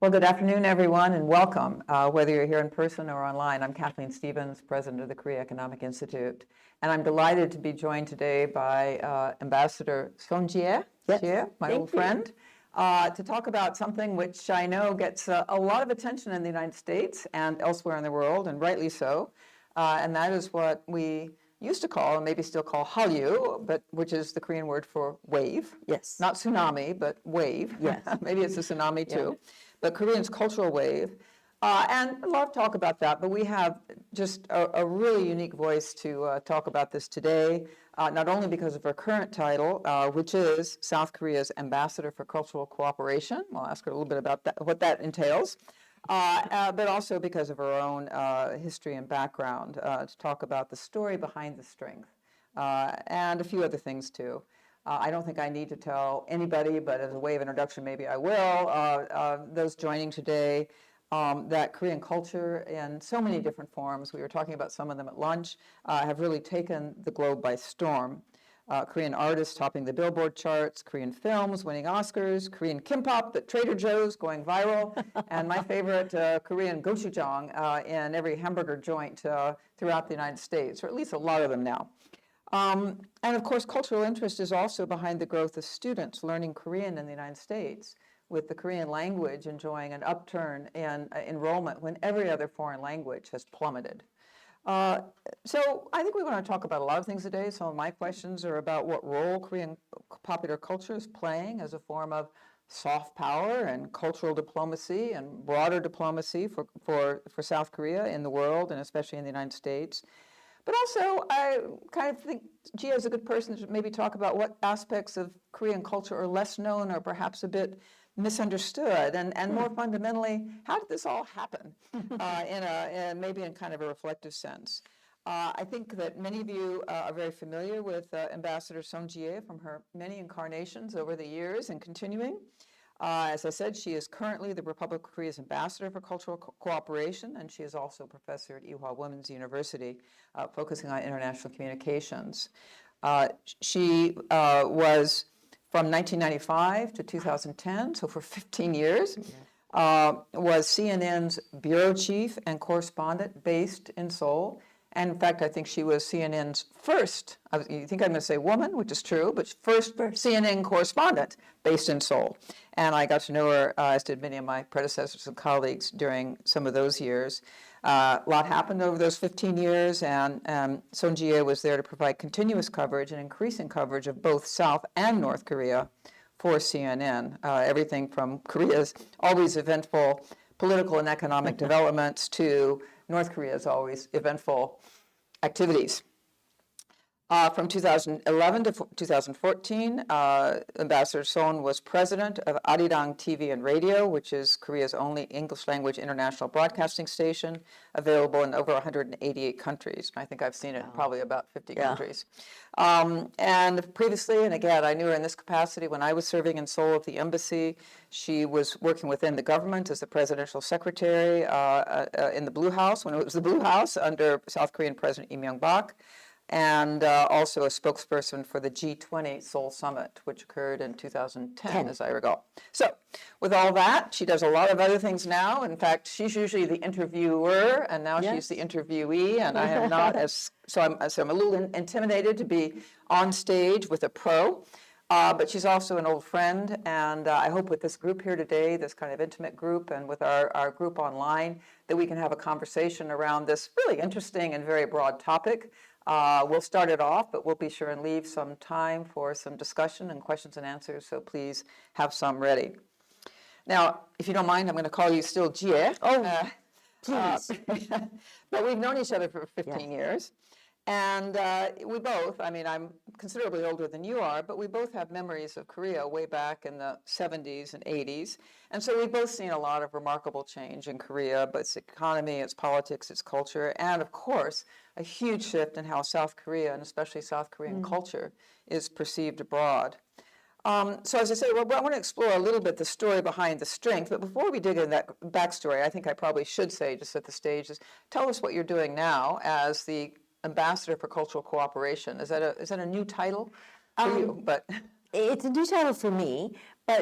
Well, good afternoon, everyone, and welcome. Whether you're here in person or online, I'm Kathleen Stevens, president of the Korea Economic Institute, and I'm delighted to be joined today by Ambassador Sohn Jie-ae, my old friend, to talk about something which I know gets a lot of attention in the United States and elsewhere in the world, and rightly so, and that is what we used to call, and maybe still call, Hallyu, but which is the Korean word for wave. Yes. Not tsunami, but wave. Yes. Maybe it's a tsunami too. But Korean's cultural wave. And a lot of talk about that, but we have just a really unique voice to talk about this today, not only because of her current title, which is South Korea's Ambassador for Cultural Cooperation. I'll ask her a little bit about that, what that entails. But also because of her own history and background, to talk about the story behind the strength, and a few other things too. I don't think I need to tell anybody, but as a way of introduction, maybe I will, those joining today, that Korean culture in so many different forms, we were talking about some of them at lunch, have really taken the globe by storm. Korean artists topping the Billboard charts, Korean films winning Oscars, Korean kimbap at Trader Joe's going viral, and my favorite, Korean gochujang in every hamburger joint throughout the United States, or at least a lot of them now. And of course, cultural interest is also behind the growth of students learning Korean in the United States, with the Korean language enjoying an upturn in enrollment when every other foreign language has plummeted. So I think we want to talk about a lot of things today. Some of my questions are about what role Korean popular culture is playing as a form of soft power and cultural diplomacy and broader diplomacy for South Korea in the world and especially in the United States. But also, I kind of think Jie is a good person to maybe talk about what aspects of Korean culture are less known or perhaps a bit misunderstood, and more fundamentally, how did this all happen maybe in kind of a reflective sense. I think that many of you are very familiar with Ambassador Sohn Jie-ae from her many incarnations over the years and continuing. As I said, she is currently the Republic of Korea's Ambassador for Cultural Cooperation, and she is also a professor at Ewha Women's University, focusing on international communications. She was from 1995 to 2010, so for 15 years, was CNN's bureau chief and correspondent based in Seoul. And in fact, I think she was CNN's first, you think I'm going to say woman, which is true, but first CNN correspondent based in Seoul. And I got to know her, as did many of my predecessors and colleagues during some of those years. A lot happened over those 15 years, and Sohn Jie-ae was there to provide continuous coverage and increasing coverage of both South and North Korea for CNN. Everything from Korea's always eventful political and economic developments to North Korea's always eventful activities. From 2011 to 2014, Ambassador Sohn was president of Arirang TV and Radio, which is Korea's only English-language international broadcasting station, available in over 188 countries. I think I've seen it in probably about 50 countries. And previously, and again, I knew her in this capacity when I was serving in Seoul at the embassy. She was working within the government as the presidential secretary in the Blue House, when it was the Blue House, under South Korean President Lee Myung-bak, and also a spokesperson for the G20 Seoul Summit, which occurred in 2010, as I recall. So with all that, she does a lot of other things now. In fact, she's usually the interviewer, and now she's the interviewee, and I am not so I'm a little intimidated to be on stage with a pro. But she's also an old friend, and I hope with this group here today, this kind of intimate group, and with our group online, that we can have a conversation around this really interesting and very broad topic. We'll start it off, but we'll be sure and leave some time for some discussion and questions and answers, so please have some ready. Now, if you don't mind, I'm going to call you still Jie. Oh, please. But we've known each other for 15 years. And we both, I mean, I'm considerably older than you are, but we both have memories of Korea way back in the 70s and 80s. And so we've both seen a lot of remarkable change in Korea, but its economy, its politics, its culture, and of course, a huge shift in how South Korea, and especially South Korean culture, is perceived abroad. So as I say, well, I want to explore a little bit the story behind the strength. But before we dig into that backstory, I think I probably should say, just at the stage, is tell us what you're doing now as the Ambassador for Cultural Cooperation. Is that a new title for you? But it's a new title for me, but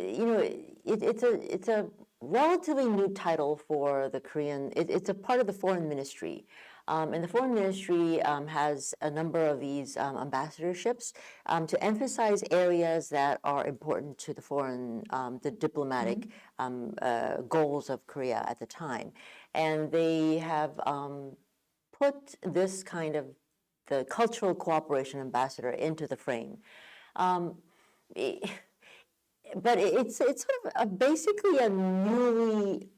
you know, it's a relatively new title for the Korean. It's a part of the foreign ministry. And the foreign ministry has a number of these ambassadorships to emphasize areas that are important to the foreign, the diplomatic goals of Korea at the time. And they have put this kind of the cultural cooperation ambassador into the frame. But it's sort of basically a newly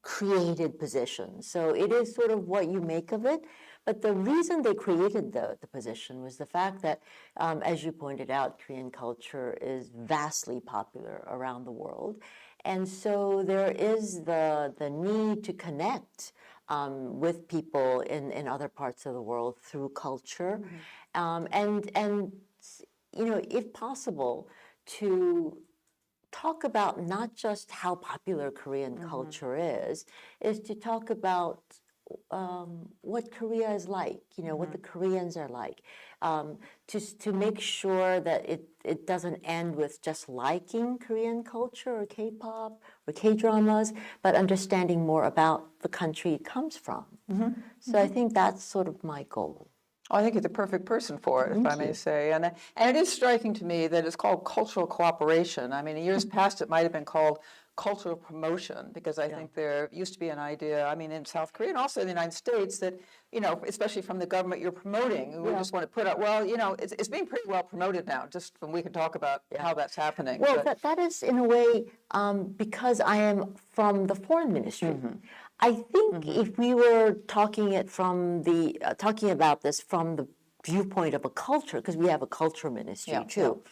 created position. So it is sort of what you make of it. But the reason they created the position was the fact that, as you pointed out, Korean culture is vastly popular around the world. And so there is the need to connect with people in other parts of the world through culture. And you know, if possible, to talk about not just how popular Korean culture is to talk about what Korea is like, you know, what the Koreans are like, to make sure that it doesn't end with just liking Korean culture or K-pop or K-dramas, but understanding more about the country it comes from. So I think that's sort of my goal. I think you're the perfect person for it, if I may say. And it is striking to me that it's called cultural cooperation. I mean, in years past, it might have been called cultural promotion, because I think there used to be an idea, I mean, in South Korea and also in the United States, that, you know, especially from the government you're promoting, we just want to put out, well, you know, it's being pretty well promoted now, just when we can talk about how that's happening. Well, that is, in a way, because I am from the foreign ministry. I think if we were talking it from the talking about this from the viewpoint of a culture, because we have a culture ministry too,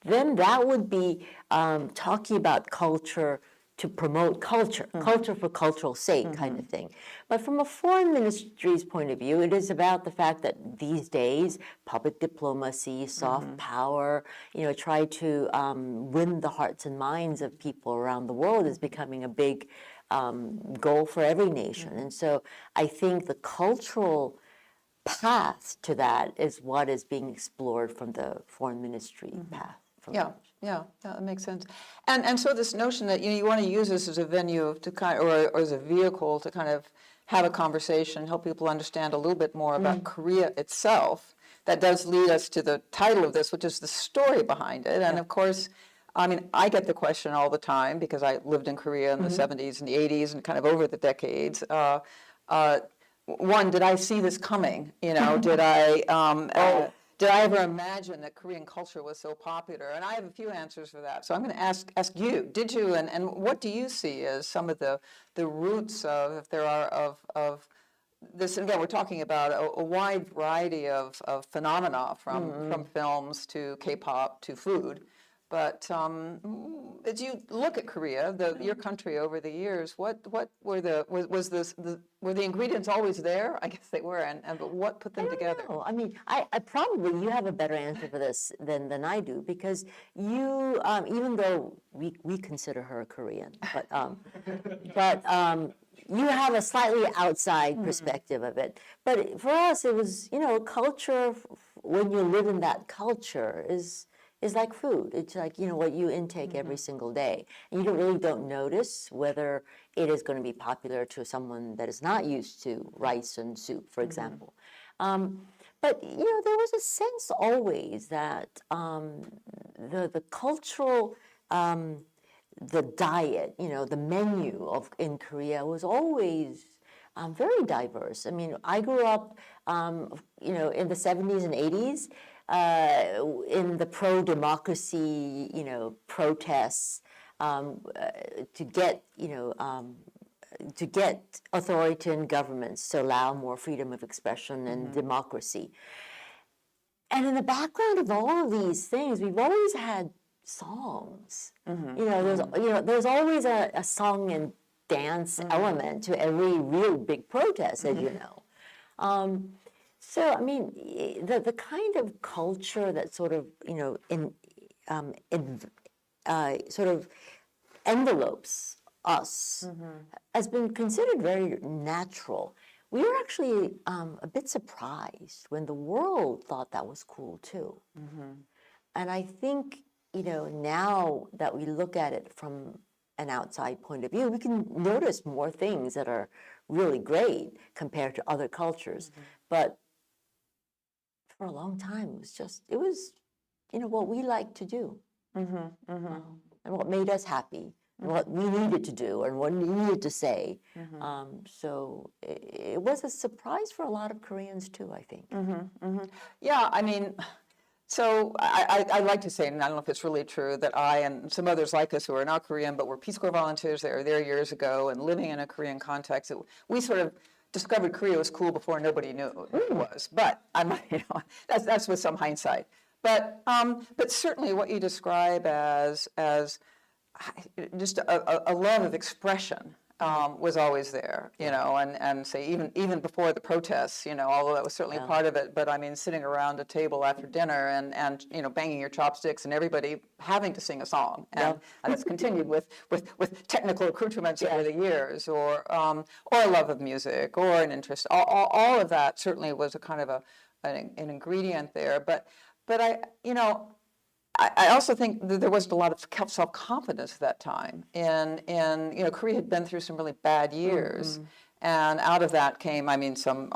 then that would be talking about culture to promote culture, culture for cultural sake kind of thing. But from a foreign ministry's point of view, it is about the fact that these days, public diplomacy, soft power, you know, try to win the hearts and minds of people around the world is becoming a big goal for every nation. And so I think the cultural path to that is what is being explored from the foreign ministry path. Yeah, that makes sense. And so this notion that you want to use this as a venue to kind of, or as a vehicle to kind of have a conversation, help people understand a little bit more about Korea itself, that does lead us to the title of this, which is the story behind it. And of course, I mean, I get the question all the time because I lived in Korea in the 70s and the 80s and kind of over the decades. One, did I see this coming? You know, did I ever imagine that Korean culture was so popular? And I have a few answers for that. So I'm going to ask you, did you, and what do you see as some of the roots of, if there are, of this? Again, we're talking about a wide variety of phenomena from films to K-pop to food. But as you look at Korea, your country over the years, what were were the ingredients always there? I guess they were, but what put them together? No, I mean, I probably you have a better answer for this than I do, because you, even though we consider her Korean, but you have a slightly outside perspective of it. But for us, it was, you know, culture. When you live in that culture is like food. It's like, you know, what you intake every single day. And you really don't notice whether it is going to be popular to someone that is not used to rice and soup, for example. But, you know, there was a sense always that the cultural, the diet, you know, the menu in Korea was always very diverse. I mean, I grew up, you know, in the 70s and 80s, in the pro-democracy, you know, protests to get, you know, to get authoritarian governments to allow more freedom of expression and democracy. And in the background of all of these things, we've always had songs. You know, there's always a song and dance element to every real big protest, as you know. So, I mean, the kind of culture that sort of, you know, sort of envelopes us has been considered very natural. We were actually a bit surprised when the world thought that was cool too. And I think, you know, now that we look at it from an outside point of view, we can notice more things that are really great compared to other cultures. But for a long time, it was, what we like to do, and what made us happy, and what we needed to do, and what we needed to say. So it was a surprise for a lot of Koreans too, I think. Yeah, I mean, so I like to say, and I don't know if it's really true, that I and some others like us who are not Korean but were Peace Corps volunteers that were there years ago and living in a Korean context, we sort of discovered Korea was cool before nobody knew who it was. But that's with some hindsight. But certainly what you describe as just a love of expression was always there, and say even before the protests, although that was certainly part of it. But I mean, sitting around a table after dinner and banging your chopsticks and everybody having to sing a song, and it's continued with technical accoutrements over the years, or a love of music, or an interest. All of that certainly was a kind of an ingredient there. But I also think that there wasn't a lot of self-confidence at that time. And Korea had been through some really bad years. And out of that came, I mean, some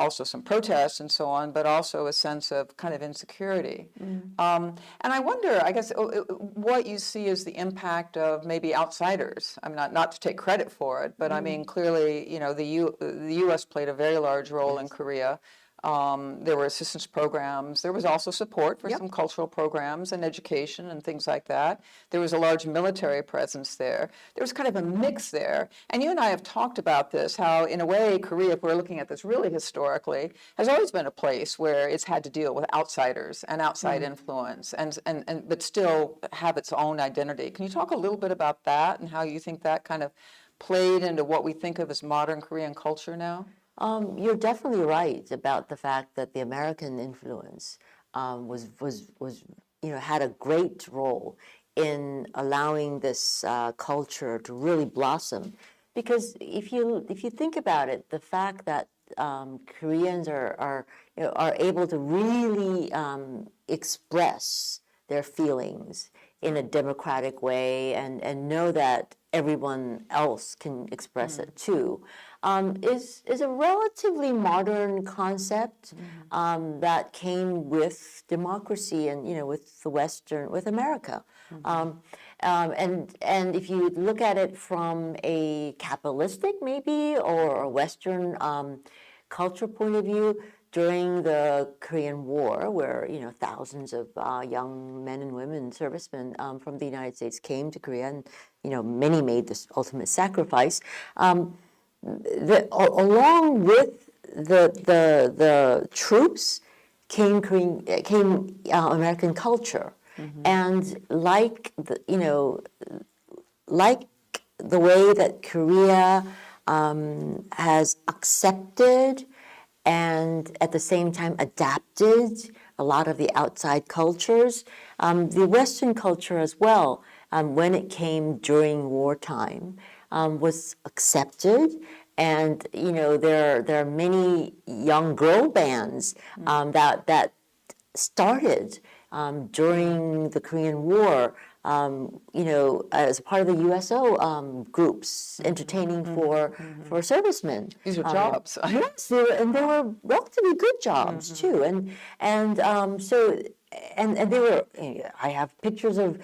protests and so on, but also a sense of kind of insecurity. And I wonder, I guess, what you see as the impact of maybe outsiders. I mean, not to take credit for it, but I mean, clearly, the U.S. played a very large role in Korea. There were assistance programs. There was also support for some cultural programs and education and things like that. There was a large military presence there. There was kind of a mix there. And you and I have talked about this, how in a way Korea, if we're looking at this really historically, has always been a place where it's had to deal with outsiders and outside influence but still have its own identity. Can you talk a little bit about that and how you think that kind of played into what we think of as modern Korean culture now? You're definitely right about the fact that the American influence had a great role in allowing this culture to really blossom. Because if you think about it, the fact that Koreans are able to really express their feelings in a democratic way and know that everyone else can express it too, is a relatively modern concept that came with democracy and with America. And if you look at it from a capitalistic maybe or a Western culture point of view, during the Korean War, where thousands of young men and women, servicemen from the United States came to Korea, and many made this ultimate sacrifice. Along with the troops came American culture, and like the way that Korea has accepted and at the same time adapted a lot of the outside cultures, the Western culture as well, when it came during wartime, was accepted. And there are many young girl bands that started during the Korean War, as part of the USO groups, entertaining for servicemen. These are jobs. Yes, and they were relatively good jobs too, and they were. I have pictures of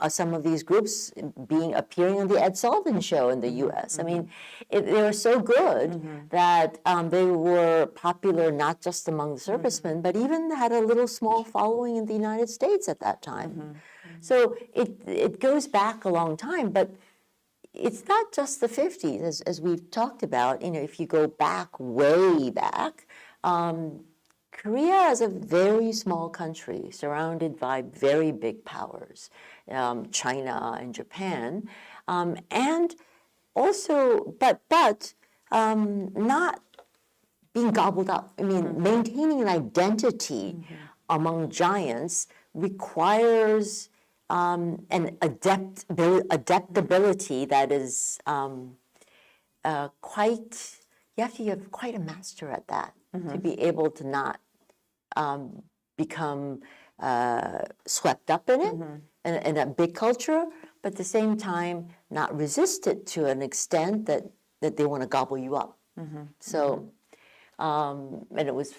some of these groups appearing on the Ed Sullivan Show in the U.S. I mean, they were so good that they were popular not just among the servicemen, but even had a little small following in the United States at that time. So it goes back a long time, but it's not just the 50s, as we've talked about. If you go back, way back, Korea is a very small country surrounded by very big powers, China and Japan, and also, but not being gobbled up. I mean, maintaining an identity among giants requires an adaptability that is quite. You have to have quite a master at that to be able to not become swept up in it, in a big culture, but at the same time, not resist it to an extent that they want to gobble you up. So, and it was,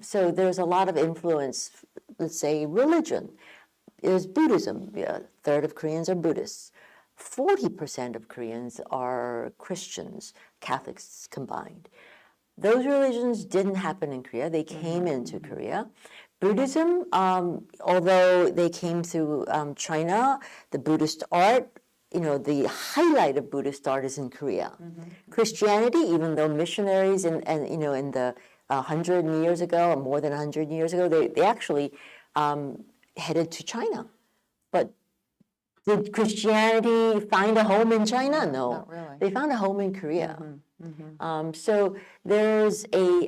so there's a lot of influence, let's say religion. There's Buddhism. A third of Koreans are Buddhists. 40% of Koreans are Christians, Catholics combined. Those religions didn't happen in Korea. They came into Korea. Buddhism, although they came through China, the Buddhist art, the highlight of Buddhist art is in Korea. Christianity, even though missionaries in the 100 years ago, or more than 100 years ago, they actually headed to China. But did Christianity find a home in China? No, not really. They found a home in Korea. So there's a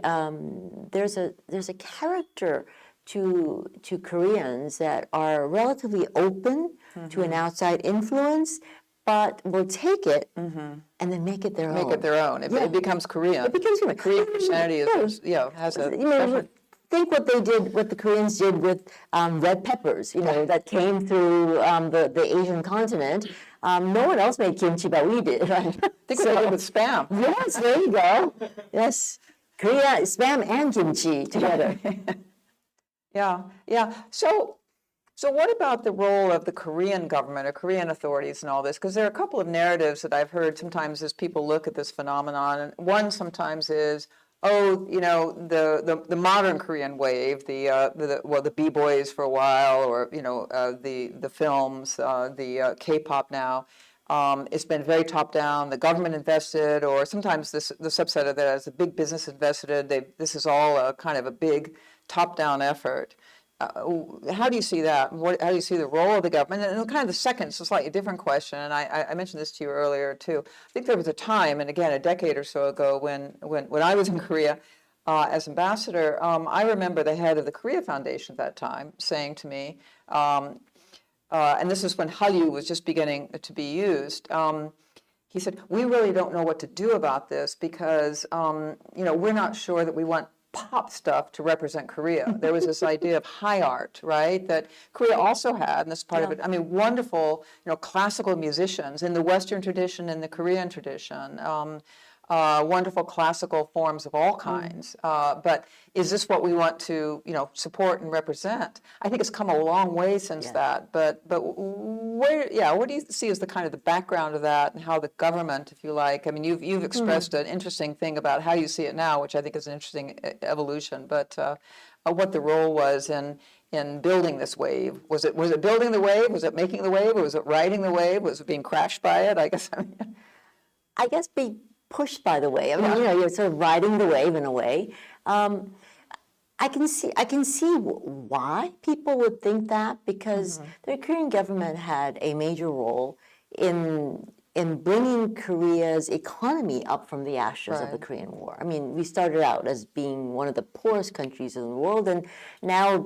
character to Koreans that are relatively open to an outside influence, but will take it and then make it their own. Make it their own. It becomes Korean. It becomes Korean. Korean Christianity has a special. Think what the Koreans did with red peppers, that came through the Asian continent. No one else made kimchi, but we did. Right? Think what they did with Spam. Yes, there you go. Yes, Korea, Spam and kimchi together. Yeah. So what about the role of the Korean government or Korean authorities in all this? Because there are a couple of narratives that I've heard sometimes as people look at this phenomenon. And one sometimes is, the modern Korean wave, the b-boys for a while, or the films, the K-pop now. It's been very top down. The government invested, or sometimes the subset of that is the big business invested. This is all a kind of a big top down effort. How do you see that? How do you see the role of the government? And kind of the second, it's a slightly different question, and I mentioned this to you earlier too. I think there was a time, and again a decade or so ago, when I was in Korea as ambassador, I remember the head of the Korea Foundation at that time saying to me, and this is when Hallyu was just beginning to be used. He said, "We really don't know what to do about this because we're not sure that we want pop stuff to represent Korea." There was this idea of high art, right, that Korea also had, and this part of it, wonderful, classical musicians in the Western tradition, in the Korean tradition, wonderful classical forms of all kinds. But is this what we want to, support and represent? I think it's come a long way since that. But what do you see as the kind of the background of that, and how the government, if you like? I mean, you've expressed an interesting thing about how you see it now, which I think is an interesting evolution. But what the role was in building this wave? Was it building the wave? Was it making the wave? Or was it riding the wave? Was it being crashed by it? I guess being pushed by the wave. You're sort of riding the wave in a way. I can see why people would think that, because the Korean government had a major role in bringing Korea's economy up from the ashes of the Korean War. I mean, we started out as being one of the poorest countries in the world, and now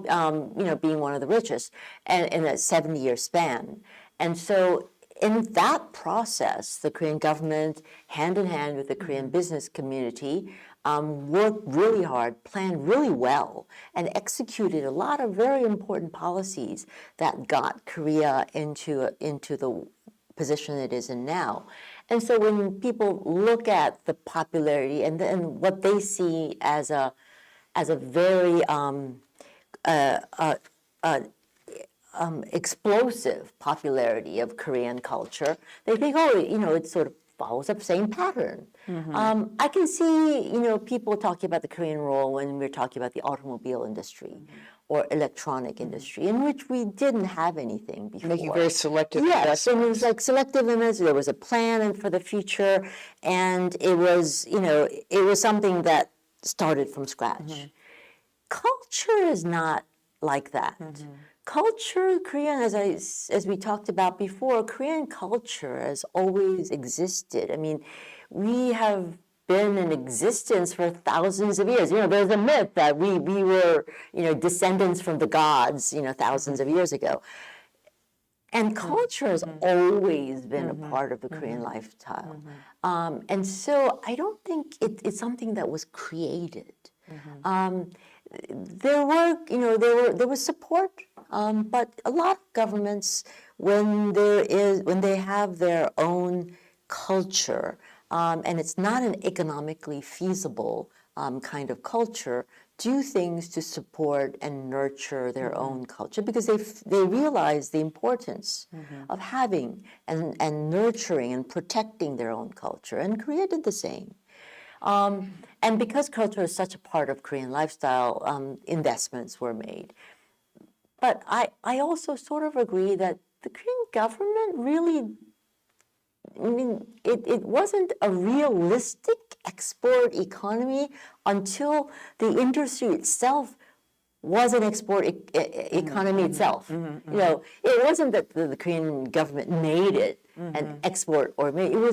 being one of the richest, and in a 70-year span. And so in that process, the Korean government, hand in hand with the Korean business community, worked really hard, planned really well, and executed a lot of very important policies that got Korea into the position it is in now. And so when people look at the popularity and what they see as a very explosive popularity of Korean culture, they think, it sort of follows the same pattern. I can see, people talking about the Korean role when we're talking about the automobile industry or electronic industry, in which we didn't have anything before. Making very selective investments. And it was like selective investments. There was a plan for the future, and it was, it was something that started from scratch. Culture is not like that. Culture, Korean, as we talked about before, Korean culture has always existed. I mean, we have been in existence for thousands of years. There's a myth that we were, descendants from the gods, thousands of years ago. And culture has always been a part of the Korean lifestyle. And so I don't think it's something that was created. There was support But a lot of governments, when they have their own culture, and it's not an economically feasible kind of culture, do things to support and nurture their own culture, because they realize the importance of having and nurturing and protecting their own culture, and Korea did the same. And because culture is such a part of Korean lifestyle, investments were made. But I also sort of agree that the Korean government really, I mean, it wasn't a realistic export economy until the industry itself was an export economy itself. You know, it wasn't that the Korean government made it an export or made it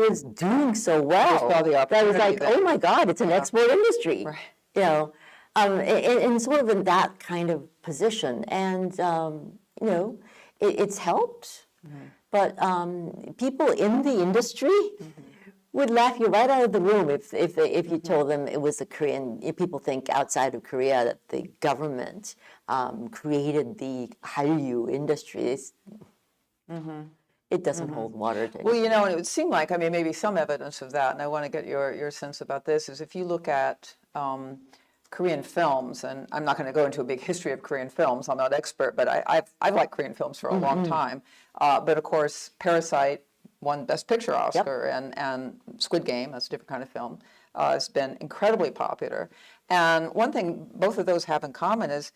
was doing so well that it was like, oh my God, it's an export industry. Right. You know, and sort of in that kind of position, and you know, it's helped. But people in the industry would laugh you right out of the room if you told them it was a Korean. If people think outside of Korea that the government created the Hallyu industry. It doesn't hold water. Well, you know, and it would seem like, I mean, maybe some evidence of that, and I want to get your sense about this, is if you look at Korean films, and I'm not going to go into a big history of Korean films, I'm not expert, but I've liked Korean films for a long time. But of course, Parasite won Best Picture Oscar, and Squid Game, that's a different kind of film, has been incredibly popular. And one thing both of those have in common is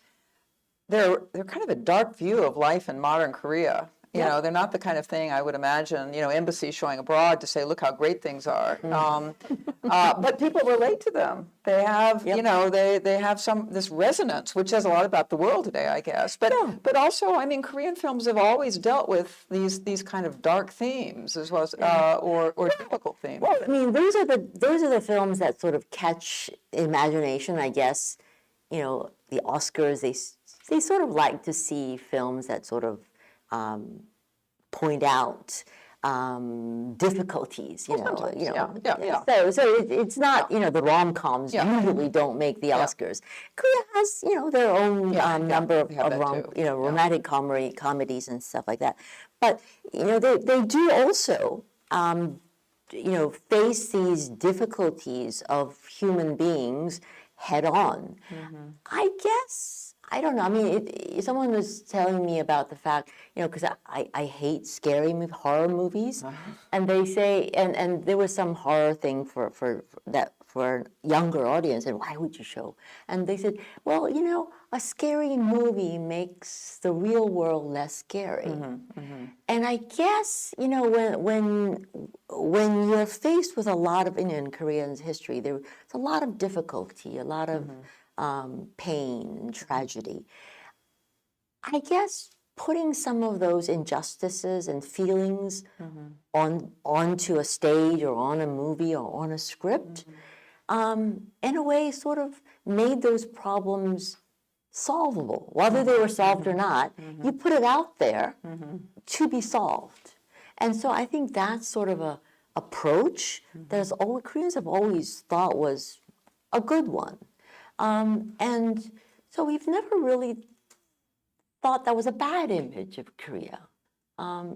they're kind of a dark view of life in modern Korea. You know, they're not the kind of thing I would imagine, you know, embassies showing abroad to say, look how great things are. But people relate to them. They have, you know, they have this resonance, which says a lot about the world today, I guess. But also, I mean, Korean films have always dealt with these kind of dark themes as well as or difficult themes. Well, I mean, those are the films that sort of catch imagination, I guess. You know, the Oscars, they sort of like to see films that sort of point out difficulties, you know. So it's not, you know, the rom-coms usually don't make the Oscars. Korea has, you know, their own number of romantic comedies and stuff like that. But you know, they do also, you know, face these difficulties of human beings head on. I guess. I don't know. I mean, someone was telling me about the fact, you know, because I hate scary horror movies, and they say, and there was some horror thing for a younger audience, and why would you show? And they said, well, you know, a scary movie makes the real world less scary. And I guess, you know, when you're faced with a lot of, in Korean history, there's a lot of difficulty, a lot of pain and tragedy. I guess putting some of those injustices and feelings onto a stage or on a movie or on a script, in a way, sort of made those problems solvable. Whether they were solved or not, you put it out there to be solved. And so I think that's sort of a approach that Koreans have always thought was a good one. And so we've never really thought that was a bad image of Korea.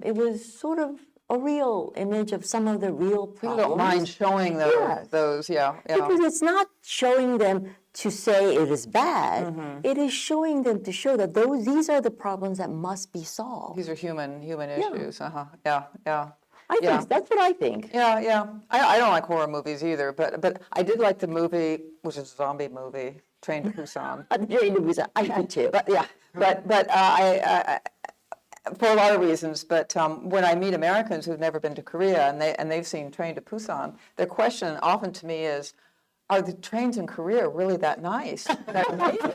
It was sort of a real image of some of the real problems. You don't mind showing those, Because it's not showing them to say it is bad. It is showing them to show that these are the problems that must be solved. These are human issues. I think that's what I think. I don't like horror movies either, but I did like the movie, which is a zombie movie, Train to Busan. Train to Busan, I did too. But I for a lot of reasons. But when I meet Americans who've never been to Korea and they've seen Train to Busan, their question often to me is, are the trains in Korea really that nice? That amazing?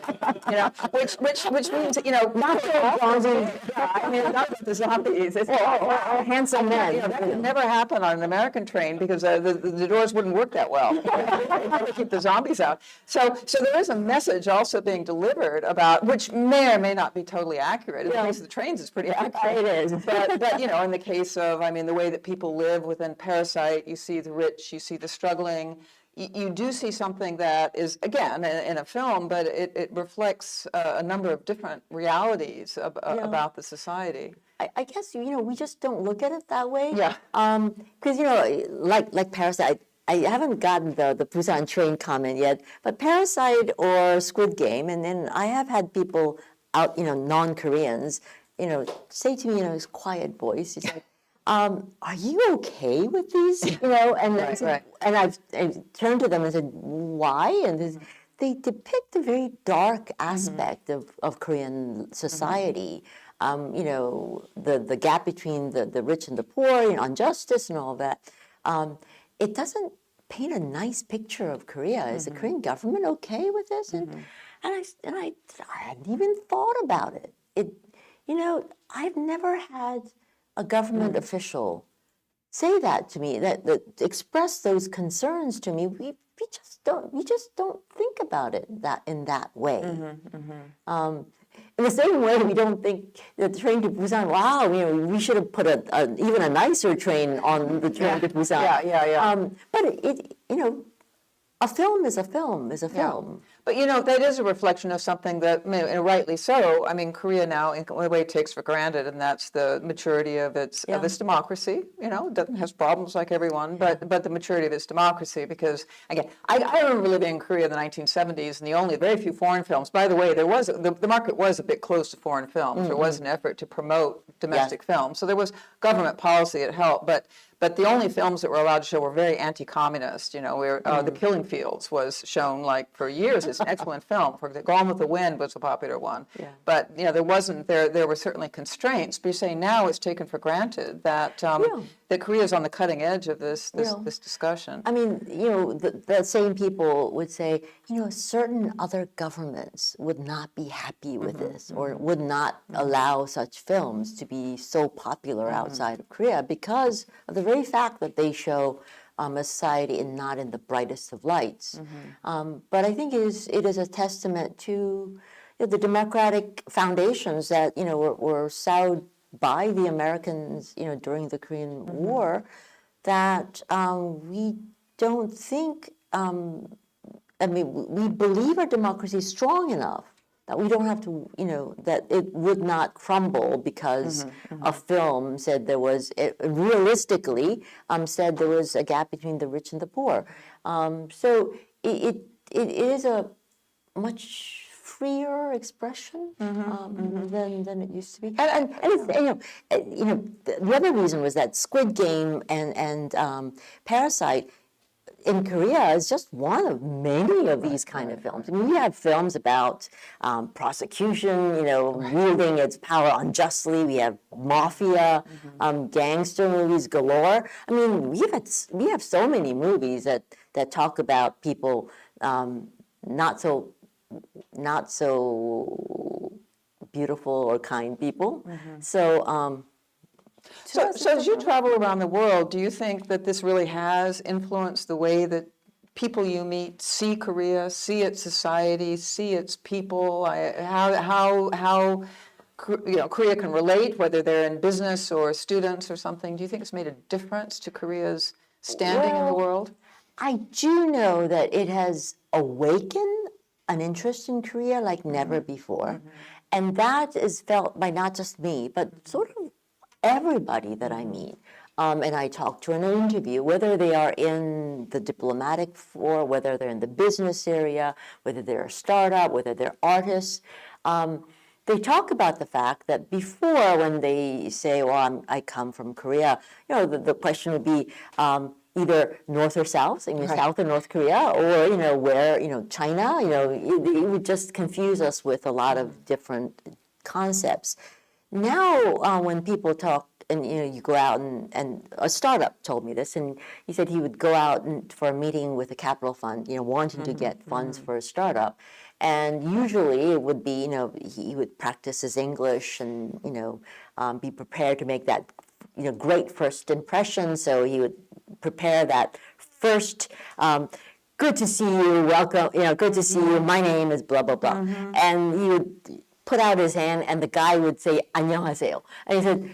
You know, which means, you know, not the zombies. I mean, not the zombies. It's handsome men. You know, that could never happen on an American train because the doors wouldn't work that well. They never keep the zombies out. So there is a message also being delivered about, which may or may not be totally accurate. In the case of the trains, it's pretty accurate. It is. But you know, in the case of, I mean, the way that people live within Parasite, you see the rich, you see the struggling. you do see something that is, again, in a film, but it reflects a number of different realities about the society. I guess we just don't look at it that way. Yeah. Because like Parasite, I haven't gotten the Busan train comment yet, but Parasite or Squid Game, and then I have had people out, non-Koreans, say to me, his quiet voice, he's like, are you okay with these? And I said, and I turned to them and said, why? And they depict a very dark aspect of Korean society. The gap between the rich and the poor, injustice and all that. It doesn't paint a nice picture of Korea. Is the Korean government okay with this? And I hadn't even thought about it. I've never had a government official say that to me, that express those concerns to me. We just don't think about it in that way. In the same way, we don't think the train to Busan. Wow, we should have put even a nicer train on the train to Busan. Yeah. But a film is a film. But that is a reflection of something that, and rightly so. I mean, Korea now, in a way, takes for granted, and that's the maturity of its democracy. It has problems like everyone, but the maturity of its democracy. Because again, I remember living in Korea in the 1970s, and very few foreign films. By the way, the market was a bit closed to foreign films. There was an effort to promote domestic films, so there was government policy that helped, but the only films that were allowed to show were very anti-communist. The Killing Fields was shown for years. It's an excellent film. For example, Gone with the Wind was a popular one. Yeah. But there were certainly constraints. But you're saying now it's taken for granted that that Korea is on the cutting edge of this discussion. I mean, the same people would say, certain other governments would not be happy with this, or would not allow such films to be so popular outside of Korea because of the very fact that they show a society and not in the brightest of lights. But I think it is a testament to the democratic foundations that were sowed by the Americans during the Korean War, that we don't think. We believe our democracy is strong enough that we don't have to, that it would not crumble because a film said realistically said there was a gap between the rich and the poor. So it is a much freer expression than it used to be. And it's, the other reason was that Squid Game and Parasite in Korea is just one of many of these kind of films. I mean, we have films about prosecution, wielding its power unjustly. We have mafia, gangster movies galore. I mean, we have so many movies that talk about people not so beautiful or kind people. So as you travel around the world, do you think that this really has influenced the way that people you meet see Korea, see its society, see its people? How Korea can relate, whether they're in business or students or something? Do you think it's made a difference to Korea's standing in the world? I do know that it has awakened an interest in Korea like never before, and that is felt by not just me, but sort of everybody that I meet, and I talk to in an interview, whether they are in the diplomatic corps, whether they're in the business area, whether they're a startup, whether they're artists, they talk about the fact that before, when they say, well, I come from Korea, the question would be either North or South, South or North Korea, or, where, China, it would just confuse us with a lot of different concepts. Now, when people talk, and you go out and a startup told me this, and he said he would go out for a meeting with a capital fund, wanting to get funds for a startup, and usually it would be, he would practice his English and be prepared to make that great first impression. So he would prepare that first. Good to see you. Welcome. Good to see you. My name is blah blah blah, and he would put out his hand, and the guy would say "안녕하세요," and he said,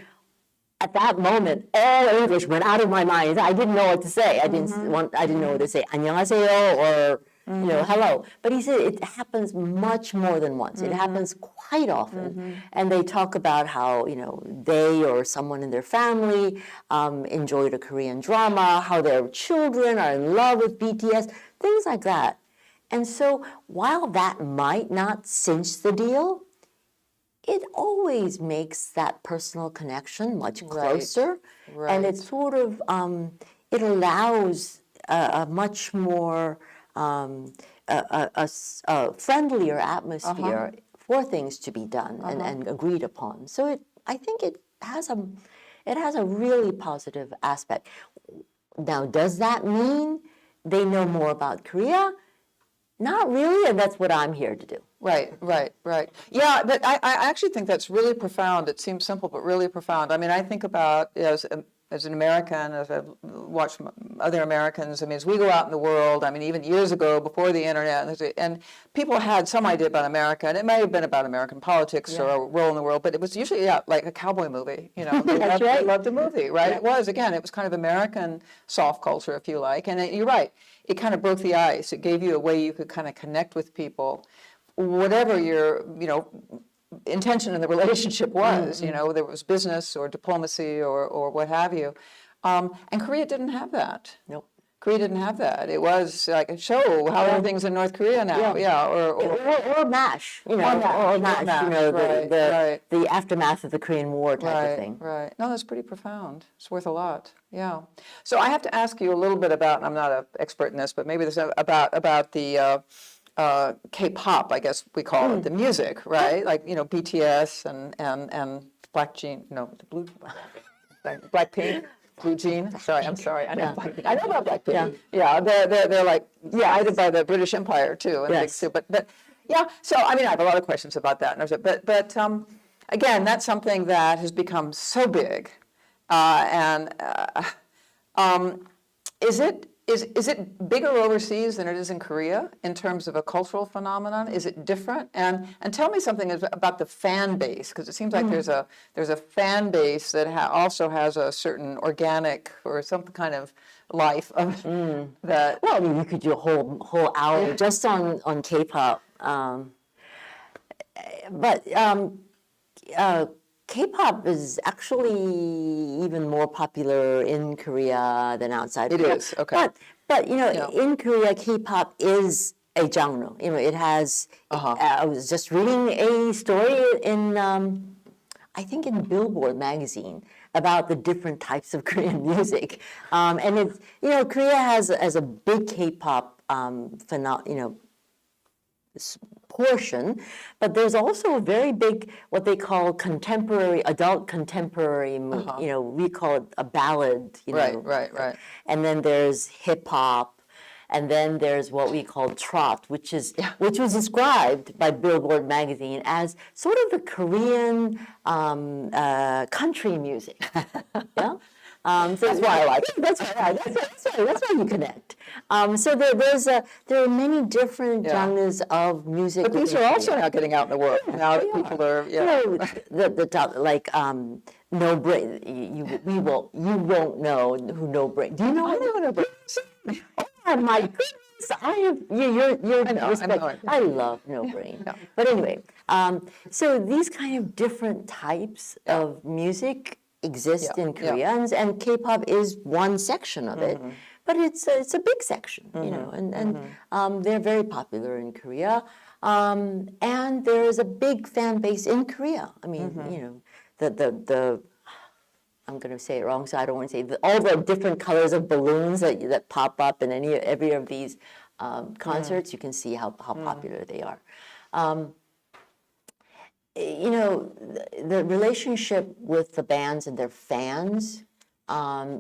at that moment, all English went out of my mind. I didn't know what to say. I didn't know what to say. 안녕하세요 or hello. But he said it happens much more than once. It happens quite often. And they talk about how they or someone in their family enjoyed a Korean drama, how their children are in love with BTS, things like that. And so while that might not cinch the deal, it always makes that personal connection much closer. Right. And it sort of, it allows a much more, a friendlier atmosphere for things to be done and agreed upon. So I think it has a really positive aspect. Now, does that mean they know more about Korea? Not really, and that's what I'm here to do. Right. Yeah, but I actually think that's really profound. It seems simple, but really profound. I mean, I think about as an American, as I've watched other Americans, I mean, as we go out in the world, I mean, even years ago, before the internet, and people had some idea about America, and it may have been about American politics or a role in the world, but it was usually, like a cowboy movie, They loved a movie, right? It was kind of American soft culture, if you like, and you're right, it kind of broke the ice. It gave you a way you could kind of connect with people, whatever your, intention in the relationship was, there was business or diplomacy or what have you. And Korea didn't have that. Nope. Korea didn't have that. It was like a show, how are things in North Korea now? Or MASH, or MASH, the aftermath of the Korean War type of thing. Right. No, that's pretty profound. It's worth a lot. Yeah. So I have to ask you a little bit about, and I'm not an expert in this, but maybe this about the K-pop, I guess we call it, the music, right? Like, BTS and Blackpink, Blue Jean. I'm sorry. I know Blackpink. I know about Blackpink. Yeah, they're like guided by the British Empire too, and Yes. but yeah. So I mean, I have a lot of questions about that, but again, that's something that has become so big, and is it bigger overseas than it is in Korea in terms of a cultural phenomenon? Is it different? And tell me something about the fan base, because it seems like there's a fan base that also has a certain organic or some kind of life of that. Well, I mean, you could do a whole hour just on K-pop. But K-pop is actually even more popular in Korea than outside Korea. It is, okay. But in Korea, K-pop is a genre. It has. I was just reading a story in, I think in Billboard magazine about the different types of Korean music, and it's Korea has a big K-pop portion, but there's also a very big, what they call adult contemporary, we call it a ballad, Right. And then there's hip hop, and then there's what we call trot, which was described by Billboard magazine as sort of the Korean country music. Yeah. So that's why I like it. That's why you connect. So there are many different genres of music. But these are also now getting out in the world. Now that people are, the top, like No Brain. You won't know who No Brain. Do you know? I know No Brain. Oh my goodness! I love No Brain. Yeah. But anyway, so these kind of different types of music exist in Korea, and K-pop is one section of it, but it's a big section, and they're very popular in Korea, and there is a big fan base in Korea. I mean, the I'm going to say it wrong, so I don't want to say all the different colors of balloons that pop up in every of these concerts. You can see how popular they are. The relationship with the bands and their fans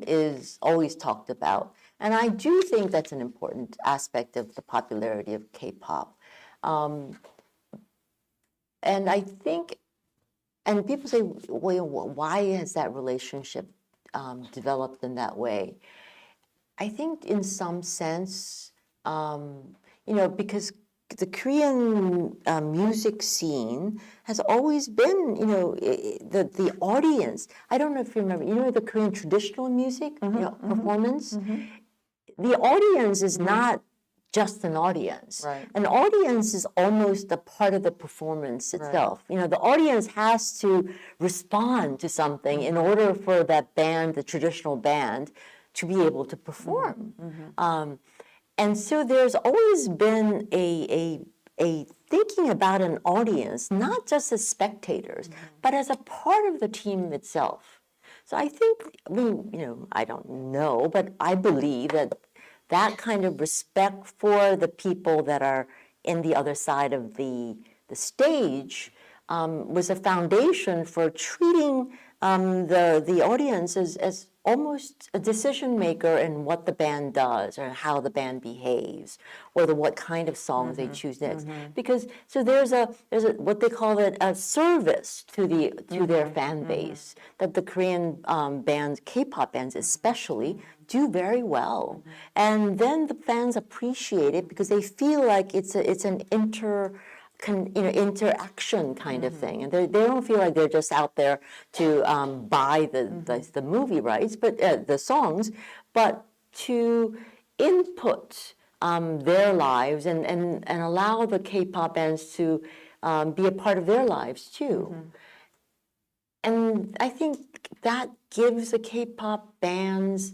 is always talked about. And I do think that's an important aspect of the popularity of K-pop. And I think, and people say, well, why has that relationship developed in that way? I think in some sense, because the Korean music scene has always been, the audience. I don't know if you remember, the Korean traditional music performance. The audience is not just an audience. Right. An audience is almost a part of the performance itself. The audience has to respond to something in order for that band, the traditional band, to be able to perform. And so there's always been a thinking about an audience, not just as spectators, but as a part of the team itself. So I think, I don't know, but I believe that kind of respect for the people that are in the other side of the stage was a foundation for treating the audience as almost a decision maker in what the band does or how the band behaves or what kind of songs they choose next. Because so there's a what they call it a service to their fan base that the Korean bands, K-pop bands especially, do very well. And then the fans appreciate it because they feel like it's an interaction kind of thing, and they don't feel like they're just out there to buy the movie rights, but the songs, but to input their lives and allow the K-pop bands to be a part of their lives too. And I think that gives the K-pop bands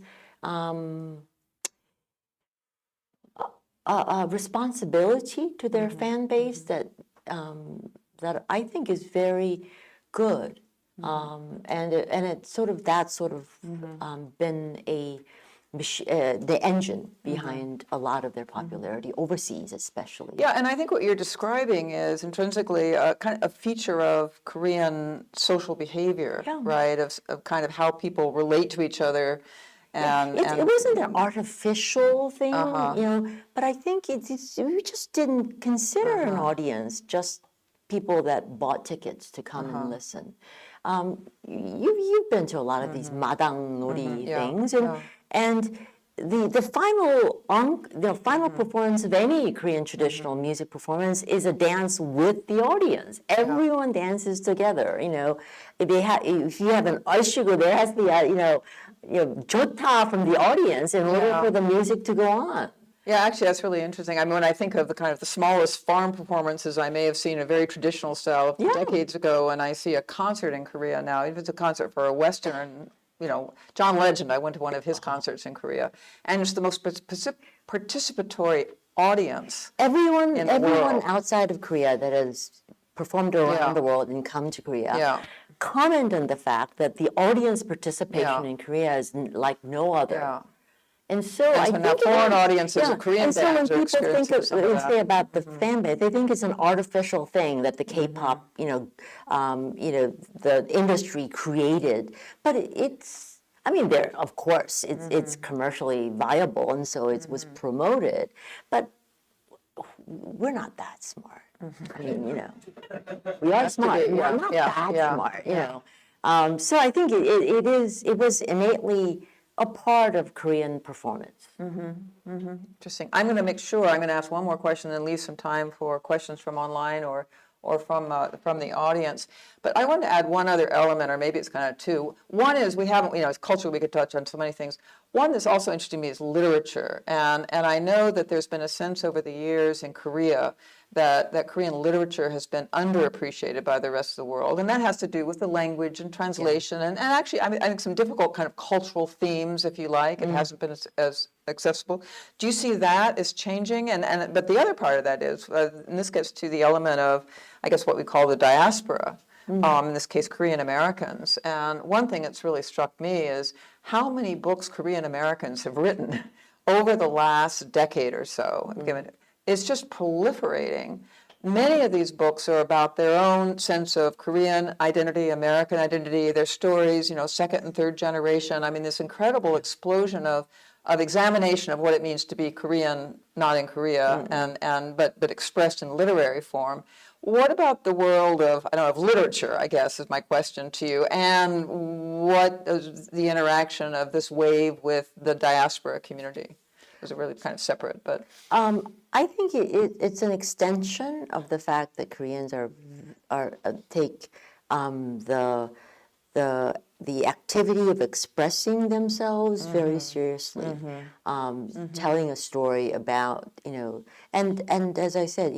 a responsibility to their fan base that I think is very good, and it's sort of been the engine behind a lot of their popularity overseas, especially. Yeah, and I think what you're describing is intrinsically a kind of a feature of Korean social behavior, right? Of kind of how people relate to each other. And it wasn't an artificial thing, but I think we just didn't consider an audience just people that bought tickets to come and listen. You've been to a lot of these madang nori things, and the final performance of any Korean traditional music performance is a dance with the audience. Everyone dances together. If you have an aishigo, there has to be jota from the audience in order for the music to go on. Yeah, actually, that's really interesting. I mean, when I think of the smallest farm performances I may have seen a very traditional style decades ago, and I see a concert in Korea now, if it's a concert for a Western, John Legend, I went to one of his concerts in Korea, and it's the most participatory audience. Everyone outside of Korea that has performed around the world and come to Korea comment on the fact that the audience participation in Korea is like no other. Yeah. And so I think foreign audiences of Korean and so when bands are people think experiencing say about the fan base, they think it's an artificial thing that the K-pop, the industry created. But it's, of course, it's commercially viable, and so it was promoted. But we're not that smart. I mean, we are smart. We're not that smart. So I think it was innately a part of Korean performance. Interesting. I'm going to make sure, I'm going to ask one more question and leave some time for questions from online or from the audience. But I wanted to add one other element, or maybe it's kind of two. One is we haven't, it's culture, we could touch on so many things. One that's also interesting to me is literature. And I know that there's been a sense over the years in Korea that Korean literature has been underappreciated by the rest of the world. And that has to do with the language and translation. And actually, I think some difficult kind of cultural themes, if you like. It hasn't been as accessible. Do you see that as changing? But the other part of that is, and this gets to the element of, I guess, what we call the diaspora. In this case, Korean Americans. And one thing that's really struck me is how many books Korean Americans have written over the last decade or so. It's just proliferating. Many of these books are about their own sense of Korean identity, American identity, their stories, second and third generation. I mean, this incredible explosion of examination of what it means to be Korean, not in Korea, but expressed in literary form. What about the world of literature, I guess, is my question to you, and what is the interaction of this wave with the diaspora community? is it really kind of separate? But I think it's an extension of the fact that Koreans take the activity of expressing themselves very seriously, telling a story about, and as I said,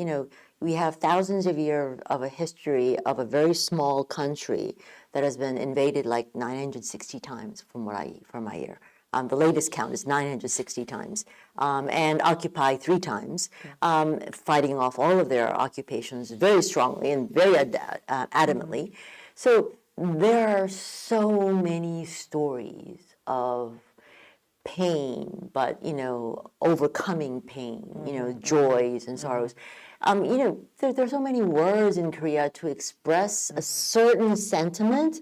we have thousands of years of a history of a very small country that has been invaded like 960 times from my year. The latest count is 960 times, and occupied 3 times, fighting off all of their occupations very strongly and very adamantly. So there are so many stories of pain, but overcoming pain, joys and sorrows. There's so many words in Korea to express a certain sentiment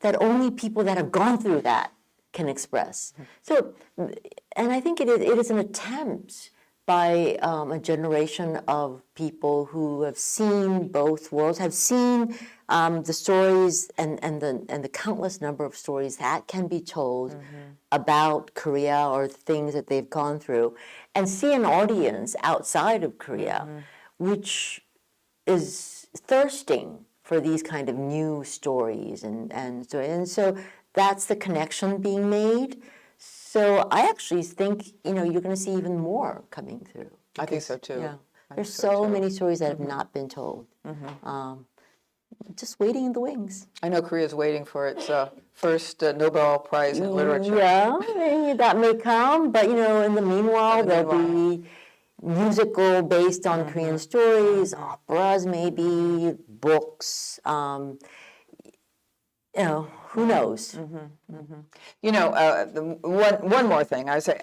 that only people that have gone through that can express. So, and I think it is an attempt by a generation of people who have seen both worlds, have seen the stories and the countless number of stories that can be told about Korea or things that they've gone through, and see an audience outside of Korea, which is thirsting for these kind of new stories and so that's the connection being made. So I actually think you're going to see even more coming through. I think so too. Yeah, there's so many stories that have not been told. Just waiting in the wings. I know Korea is waiting for its first Nobel Prize in Literature. Yeah, maybe that may come, but in the meanwhile, there'll be musical based on Korean stories, operas maybe, books. Who knows? One more thing I say,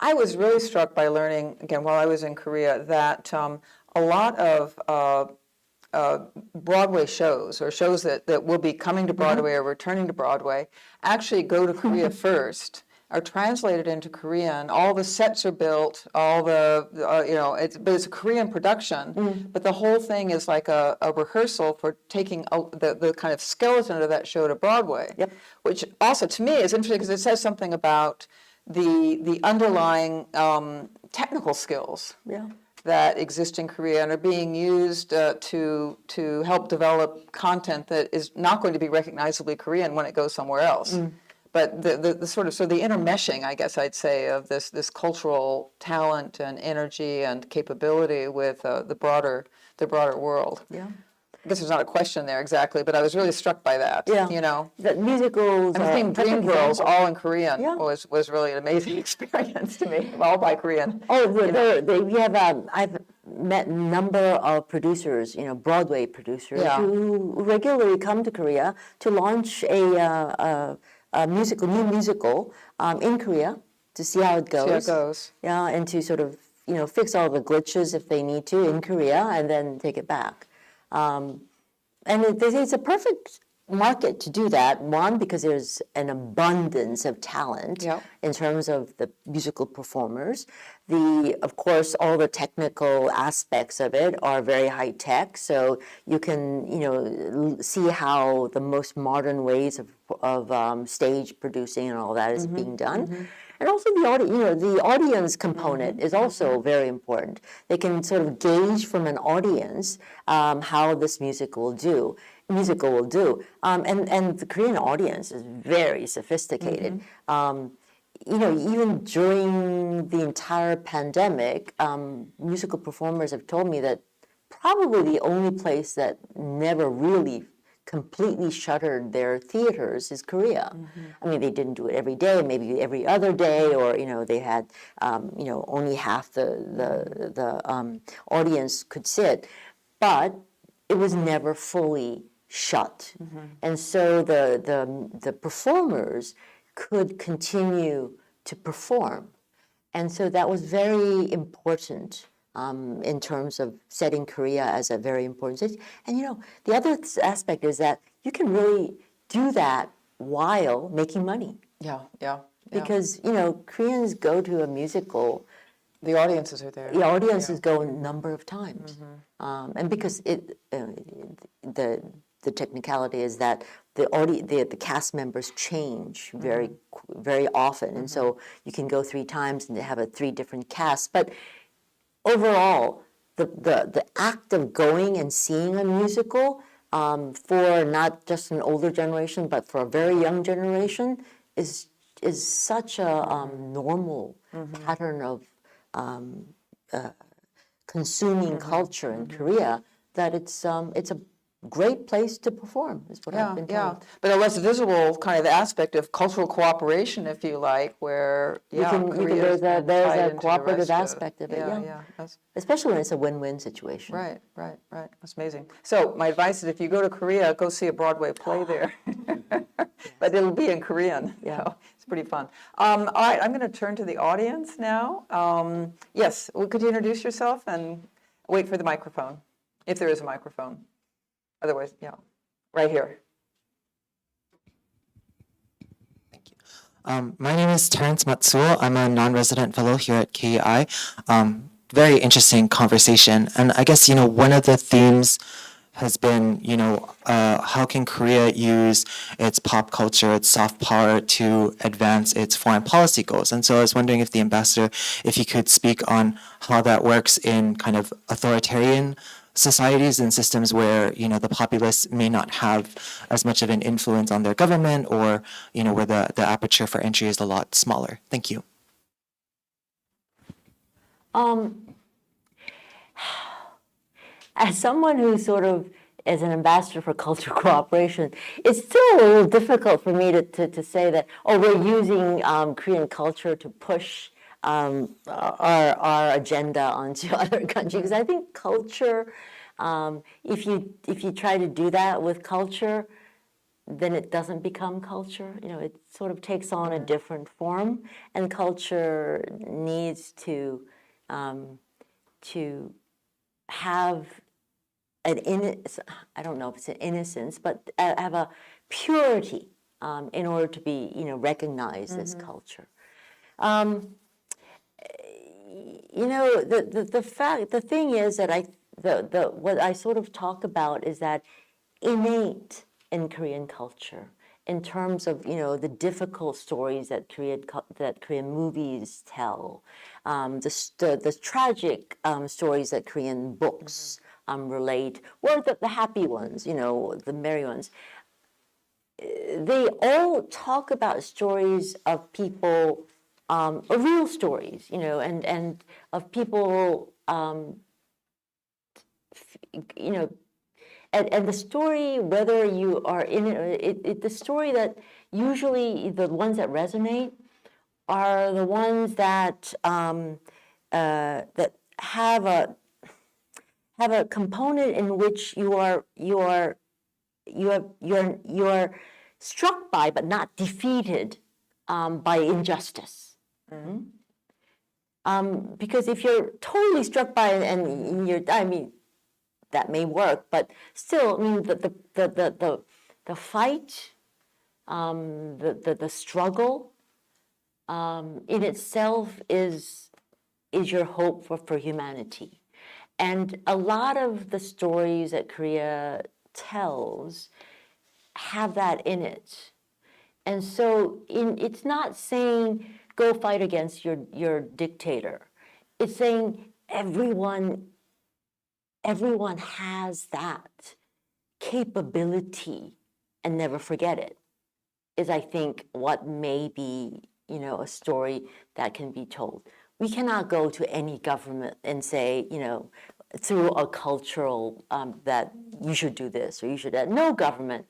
I was really struck by learning again while I was in Korea that a lot of Broadway shows or shows that will be coming to Broadway or returning to Broadway actually go to Korea first, are translated into Korean. All the sets are built, all the, but it's a Korean production, but the whole thing is like a rehearsal for taking the kind of skeleton of that show to Broadway, which also to me is interesting because it says something about the underlying technical skills that exist in Korea and are being used to help develop content that is not going to be recognizably Korean when it goes somewhere else. But the sort of the intermeshing, I guess I'd say, of this cultural talent and energy and capability with the broader world. Yeah. I guess there's not a question there exactly, but I was really struck by that. Yeah. The musicals. And the thing Dream Girls, all in Korean, Yeah. was really an amazing experience to me, all by Korean. Oh, we have. I've met a number of producers, Broadway producers, who regularly come to Korea to launch a new musical in Korea to see how it goes. Yeah, and to sort of fix all the glitches if they need to in Korea, and then take it back. And it's a perfect market to do that. One, because there's an abundance of talent in terms of the musical performers. Of course, all the technical aspects of it are very high tech, so you can see how the most modern ways of stage producing and all that is being done. And also the audience component is also very important. They can sort of gauge from an audience how this musical will do. And the Korean audience is very sophisticated. Even during the entire pandemic, musical performers have told me that probably the only place that never really completely shuttered their theaters is Korea. I mean, they didn't do it every day, maybe every other day, or they had only half the audience could sit, but it was never fully shut, and so the performers could continue to perform, and so that was very important. In terms of setting Korea as a very important city. And the other aspect is that you can really do that while making money. Yeah. Because, Koreans go to a musical. The audiences are there. The audiences go a number of times. And because the the technicality is that the cast members change very often, and so you can go 3 times and they have 3 different casts. But overall, the act of going and seeing a musical for not just an older generation, but for a very young generation, is such a normal pattern of consuming culture in Korea that it's a great place to perform, is what I've been told. But a less visible kind of aspect of cultural cooperation, if you like, where There's a cooperative aspect of it, that's, especially when it's a win-win situation. right. That's amazing. So my advice is, if you go to Korea, go see a Broadway play there, but it'll be in Korean. Yeah. So it's pretty fun. All right, I'm going to turn to the audience now. Yes, could you introduce yourself and wait for the microphone, if there is a microphone. Otherwise, right here. Thank you. My name is Terrence Matsuo. I'm a non-resident fellow here at KEI. Very interesting conversation. And I guess, one of the themes has been, how can Korea use its pop culture, its soft power to advance its foreign policy goals? And so I was wondering if the ambassador, if you could speak on how that works in kind of authoritarian societies and systems where, the populace may not have as much of an influence on their government, or, where the aperture for entry is a lot smaller. Thank you. As someone who sort of is an ambassador for cultural cooperation, it's still a little difficult for me to say that, we're using Korean culture to push our agenda onto other countries. Because I think culture, if you try to do that with culture, then it doesn't become culture. It sort of takes on a different form, and culture needs to have I don't know if it's an innocence, but have a purity in order to be recognized as culture. The thing is that what I sort of talk about is that innate in Korean culture, in terms of the difficult stories that Korean movies tell, the tragic stories that Korean books relate, or the happy ones, the merry ones. They all talk about stories of people, real stories, and of people, and the story, whether you are in it, the story that usually the ones that resonate are the ones that that have a component in which you are struck by but not defeated by injustice. Because if you're totally struck by it and that may work, but still, the fight, the struggle in itself is your hope for humanity. And a lot of the stories that Korea tells have that in it. And so it's not saying go fight against your dictator. It's saying everyone has that capability, and never forget it, is I think what may be, a story that can be told. We cannot go to any government and say, through a cultural, that you should do this or you should that. No government,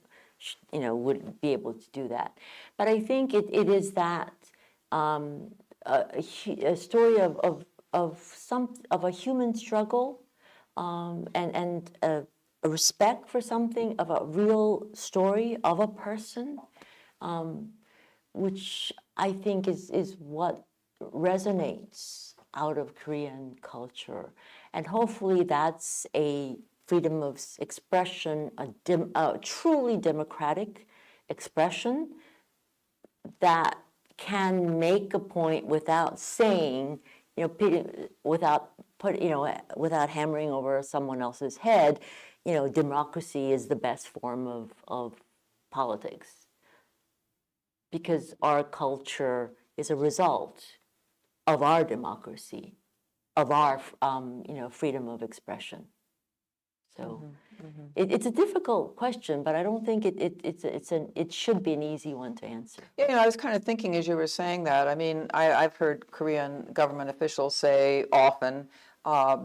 would be able to do that. But I think it is that a story of a human struggle, and a respect for something, of a real story of a person, which I think is what resonates out of Korean culture. And hopefully that's a freedom of expression, a truly democratic expression that can make a point without saying, without put, without hammering over someone else's head, democracy is the best form of politics, because our culture is a result of our democracy, of our freedom of expression. So it's a difficult question, but I don't think it should be an easy one to answer. Yeah, I was kind of thinking as you were saying that. I mean, I've heard Korean government officials say often,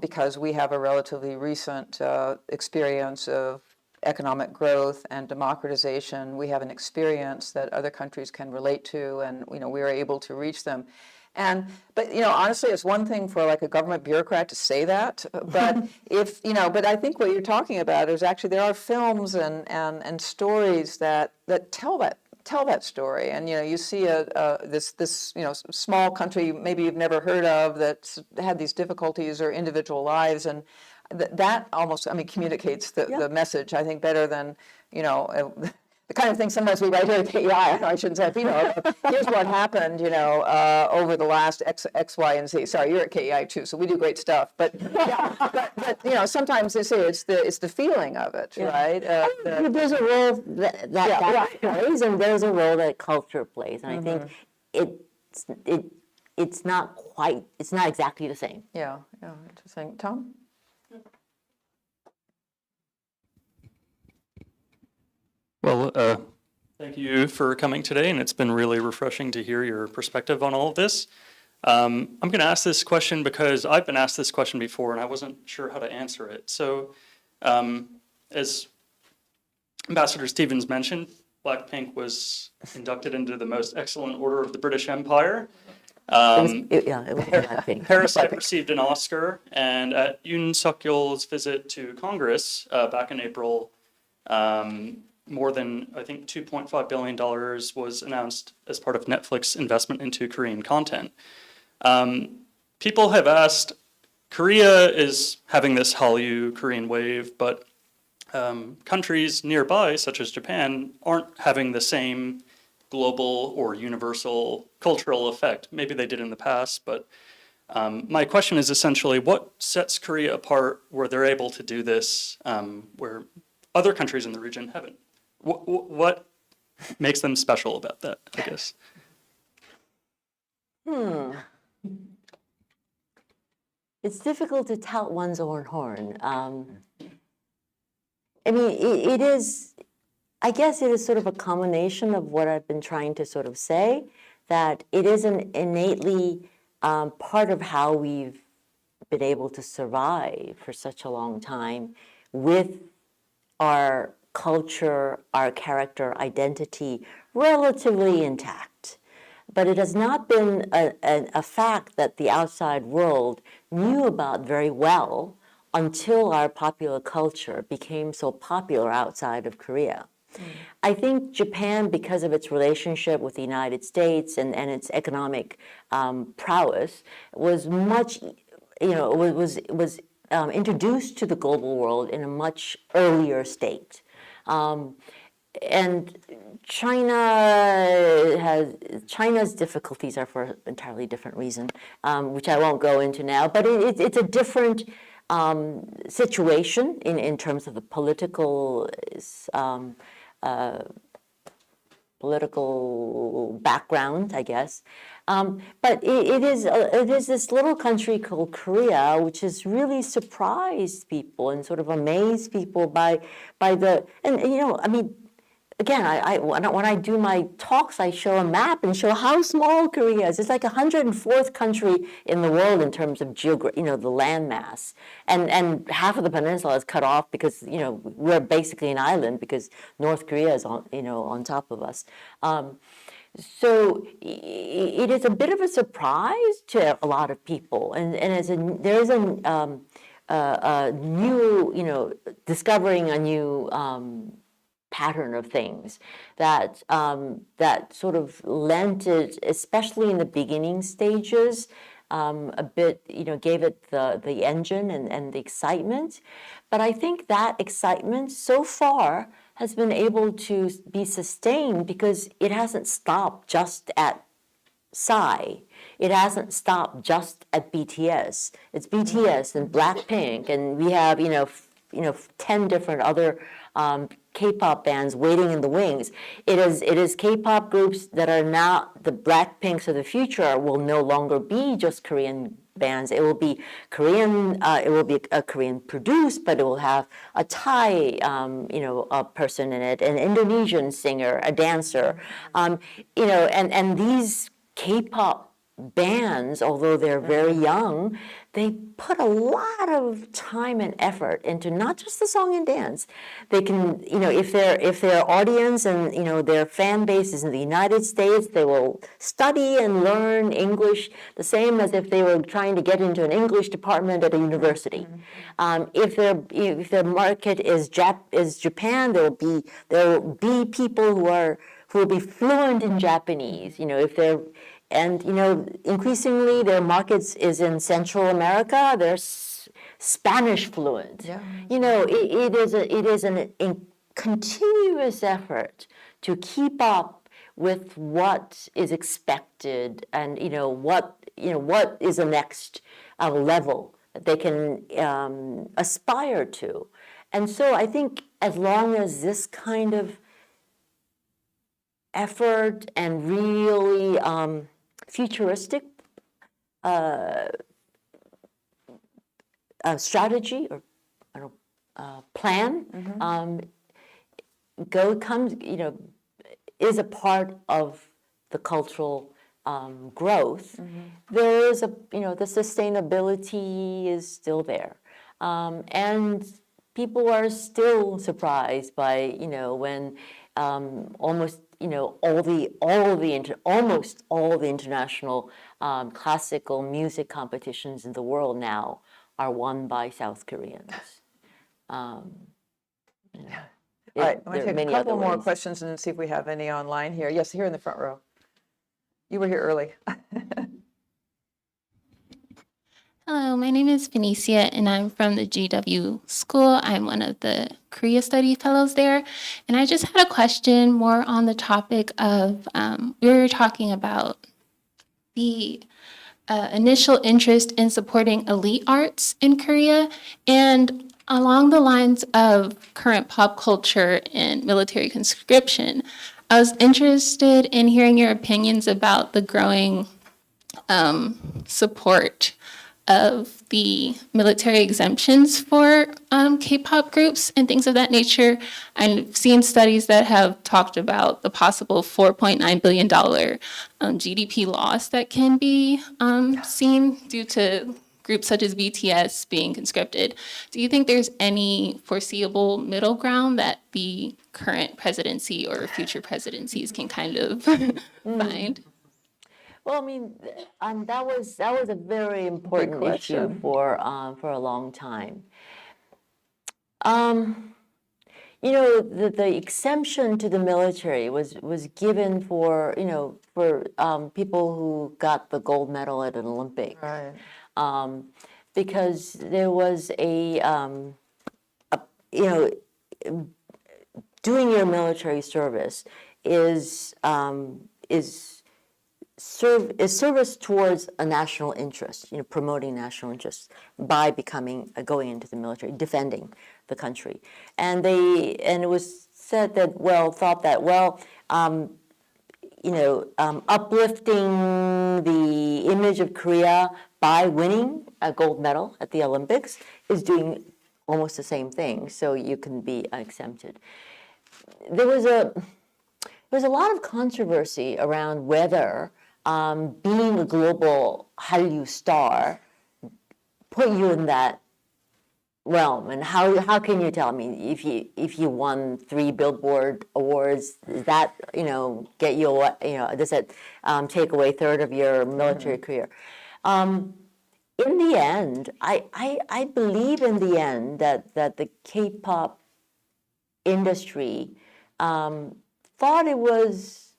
because we have a relatively recent experience of economic growth and democratization, we have an experience that other countries can relate to, and we are able to reach them. But honestly, it's one thing for like a government bureaucrat to say that, but but I think what you're talking about is actually there are films and stories that tell that story, and you see this small country maybe you've never heard of that's had these difficulties or individual lives, and that almost communicates the message, I think, better than the kind of thing sometimes we write here at KEI. I shouldn't say, here's what happened, over the last X, Y, and Z. Sorry, you're at KEI too, so we do great stuff. But but sometimes they say it's the feeling of it, right? There's a role that plays, and there's a role that culture plays, and I think it's not exactly the same. Yeah, interesting. Tom? Well, thank you for coming today, and it's been really refreshing to hear your perspective on all of this. I'm going to ask this question because I've been asked this question before, and I wasn't sure how to answer it. So, as Ambassador Stevens mentioned, Blackpink was inducted into the Most Excellent Order of the British Empire. It was Blackpink. Parasite received an Oscar, and at Yoon Suk-yeol's visit to Congress back in April, more than, I think, $2.5 billion was announced as part of Netflix investment into Korean content. People have asked, Korea is having this Hallyu Korean wave, but countries nearby, such as Japan, aren't having the same global or universal cultural effect. Maybe they did in the past, but my question is essentially, what sets Korea apart where they're able to do this, where other countries in the region haven't? What makes them special about that, I guess? It's difficult to tout one's own horn. It is, I guess it is sort of a combination of what I've been trying to sort of say, that it is an innately part of how we've been able to survive for such a long time with our culture, our character, identity relatively intact. But it has not been a fact that the outside world knew about very well until our popular culture became so popular outside of Korea. I think Japan, because of its relationship with the United States and its economic prowess, was much, was introduced to the global world in a much earlier state. And China's difficulties are for an entirely different reason, which I won't go into now, but it's a different situation in terms of the political background, I guess. But it is this little country called Korea, which has really surprised people and sort of amazed people by again, when I do my talks, I show a map and show how small Korea is. It's like 104th country in the world in terms of the land mass, and half of the peninsula is cut off because we're basically an island because North Korea is on top of us. So it is a bit of a surprise to a lot of people, and there is a new discovering a new pattern of things that sort of lent it, especially in the beginning stages, a bit, gave it the engine and the excitement. But I think that excitement so far has been able to be sustained because it hasn't stopped just at Psy. it hasn't stopped just at BTS. It's BTS and Blackpink, and we have 10 different other K-pop bands waiting in the wings. It is K-pop groups that are now the Blackpinks of the future will no longer be just Korean bands. It will be Korean. It will be a Korean produced, but it will have a Thai, a person in it, an Indonesian singer, a dancer, and these K-pop bands, although they're very young, they put a lot of time and effort into not just the song and dance. They can, if their audience and their fan base is in the United States, they will study and learn English the same as if they were trying to get into an English department at a university. If their market is Japan, there will be people who will be fluent in Japanese. Increasingly their markets is in Central America. They're Spanish fluent. Yeah. It is a continuous effort to keep up with what is expected, and what is the next level that they can aspire to. And so I think as long as this kind of effort and really futuristic strategy or plan is a part of the cultural growth. There is the sustainability is still there, and people are still surprised by when almost almost all the international classical music competitions in the world now are won by South Koreans. All right, I want to take a couple more questions and see if we have any online here. Yes, here in the front row. You were here early. Hello, my name is Benicia, and I'm from the GW School. I'm one of the Korea Study Fellows there. And I just had a question more on the topic of, we were talking about the initial interest in supporting elite arts in Korea, and along the lines of current pop culture and military conscription. I was interested in hearing your opinions about the growing support of the military exemptions for K-pop groups and things of that nature. I've seen studies that have talked about the possible $4.9 billion GDP loss that can be seen due to groups such as BTS being conscripted. Do you think there's any foreseeable middle ground that the current presidency or future presidencies can kind of find? Well, I mean, that was a very important issue for a long time. The exemption to the military was given for people who got the gold medal at an Olympic, Right. Because there was doing your military service is service towards a national interest, promoting national interests by going into the military, defending the country. And it was said that, uplifting the image of Korea by winning a gold medal at the Olympics is doing almost the same thing, so you can be exempted. There was a lot of controversy around whether being a global Hallyu star put you in that realm, and how can you tell me if you won 3 Billboard awards, does that get you does that take away a third of your military career? In the end, I believe in the end that the K-pop industry thought it was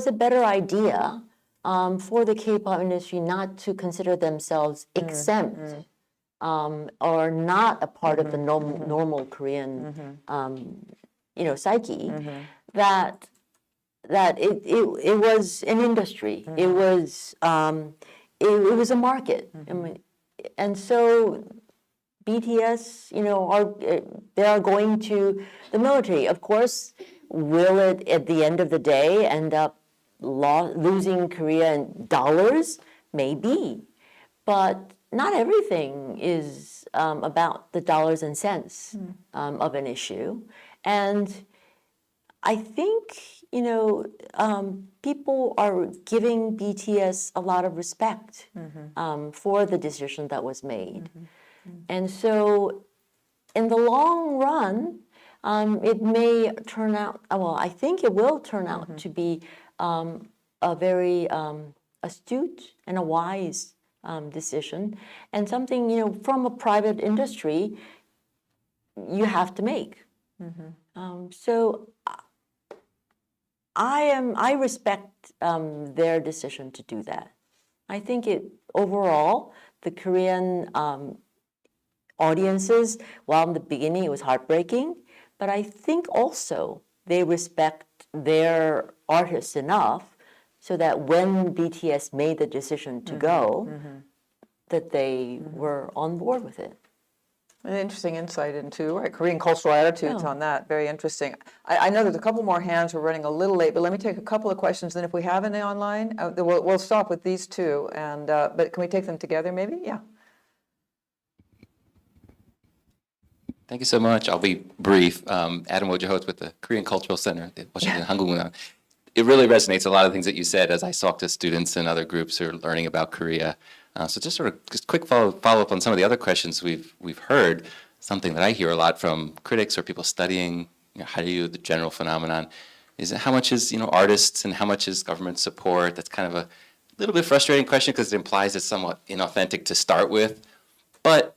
a better idea for the K-pop industry not to consider themselves exempt or not a part of the normal Korean psyche, that it was an industry. It was a market. I mean, and so BTS, they are going to the military. Of course, will it at the end of the day end up losing Korea in dollars? Maybe, but not everything is about the dollars and cents of an issue. And I think, people are giving BTS a lot of respect for the decision that was made. And so in the long run, it may turn out, well, I think it will turn out to be a very astute and a wise decision, and something, from a private industry, you have to make. So I respect their decision to do that. I think overall, the Korean audiences, while in the beginning it was heartbreaking, but I think also they respect their artists enough so that when BTS made the decision to go, that they were on board with it. An interesting insight into Korean cultural attitudes on that. Very interesting. I know there's a couple more hands. We're running a little late, but let me take a couple of questions. And if we have any online, we'll stop with these two. And but can we take them together, maybe? Yeah. Thank you so much. I'll be brief. Adam Wojciechowicz with the Korean Cultural Center, the Washington Hangulmunang. It really resonates a lot of things that you said as I talk to students and other groups who are learning about Korea. So just quick follow up on some of the other questions we've heard. Something that I hear a lot from critics or people studying Hallyu, the general phenomenon, is how much is artists and how much is government support. That's kind of a little bit frustrating question because it implies it's somewhat inauthentic to start with. But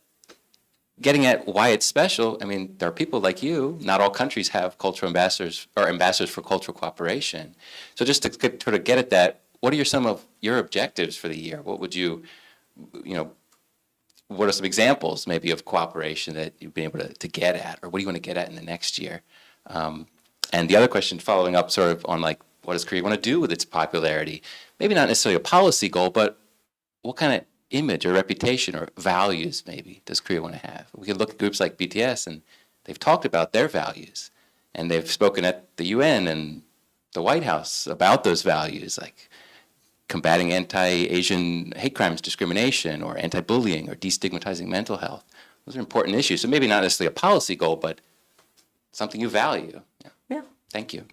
getting at why it's special, I mean, there are people like you. Not all countries have cultural ambassadors or ambassadors for cultural cooperation. So just to sort of get at that, what are some of your objectives for the year? What would what are some examples maybe of cooperation that you've been able to get at, or what do you want to get at in the next year? And the other question following up sort of on what does Korea want to do with its popularity? Maybe not necessarily a policy goal, but what kind of image or reputation or values maybe does Korea want to have? We can look at groups like BTS, and they've talked about their values, and they've spoken at the UN and the White House about those values, like combating anti-Asian hate crimes, discrimination, or anti-bullying, or destigmatizing mental health. Those are important issues. So maybe not necessarily a policy goal, but something you value. Yeah. Thank you.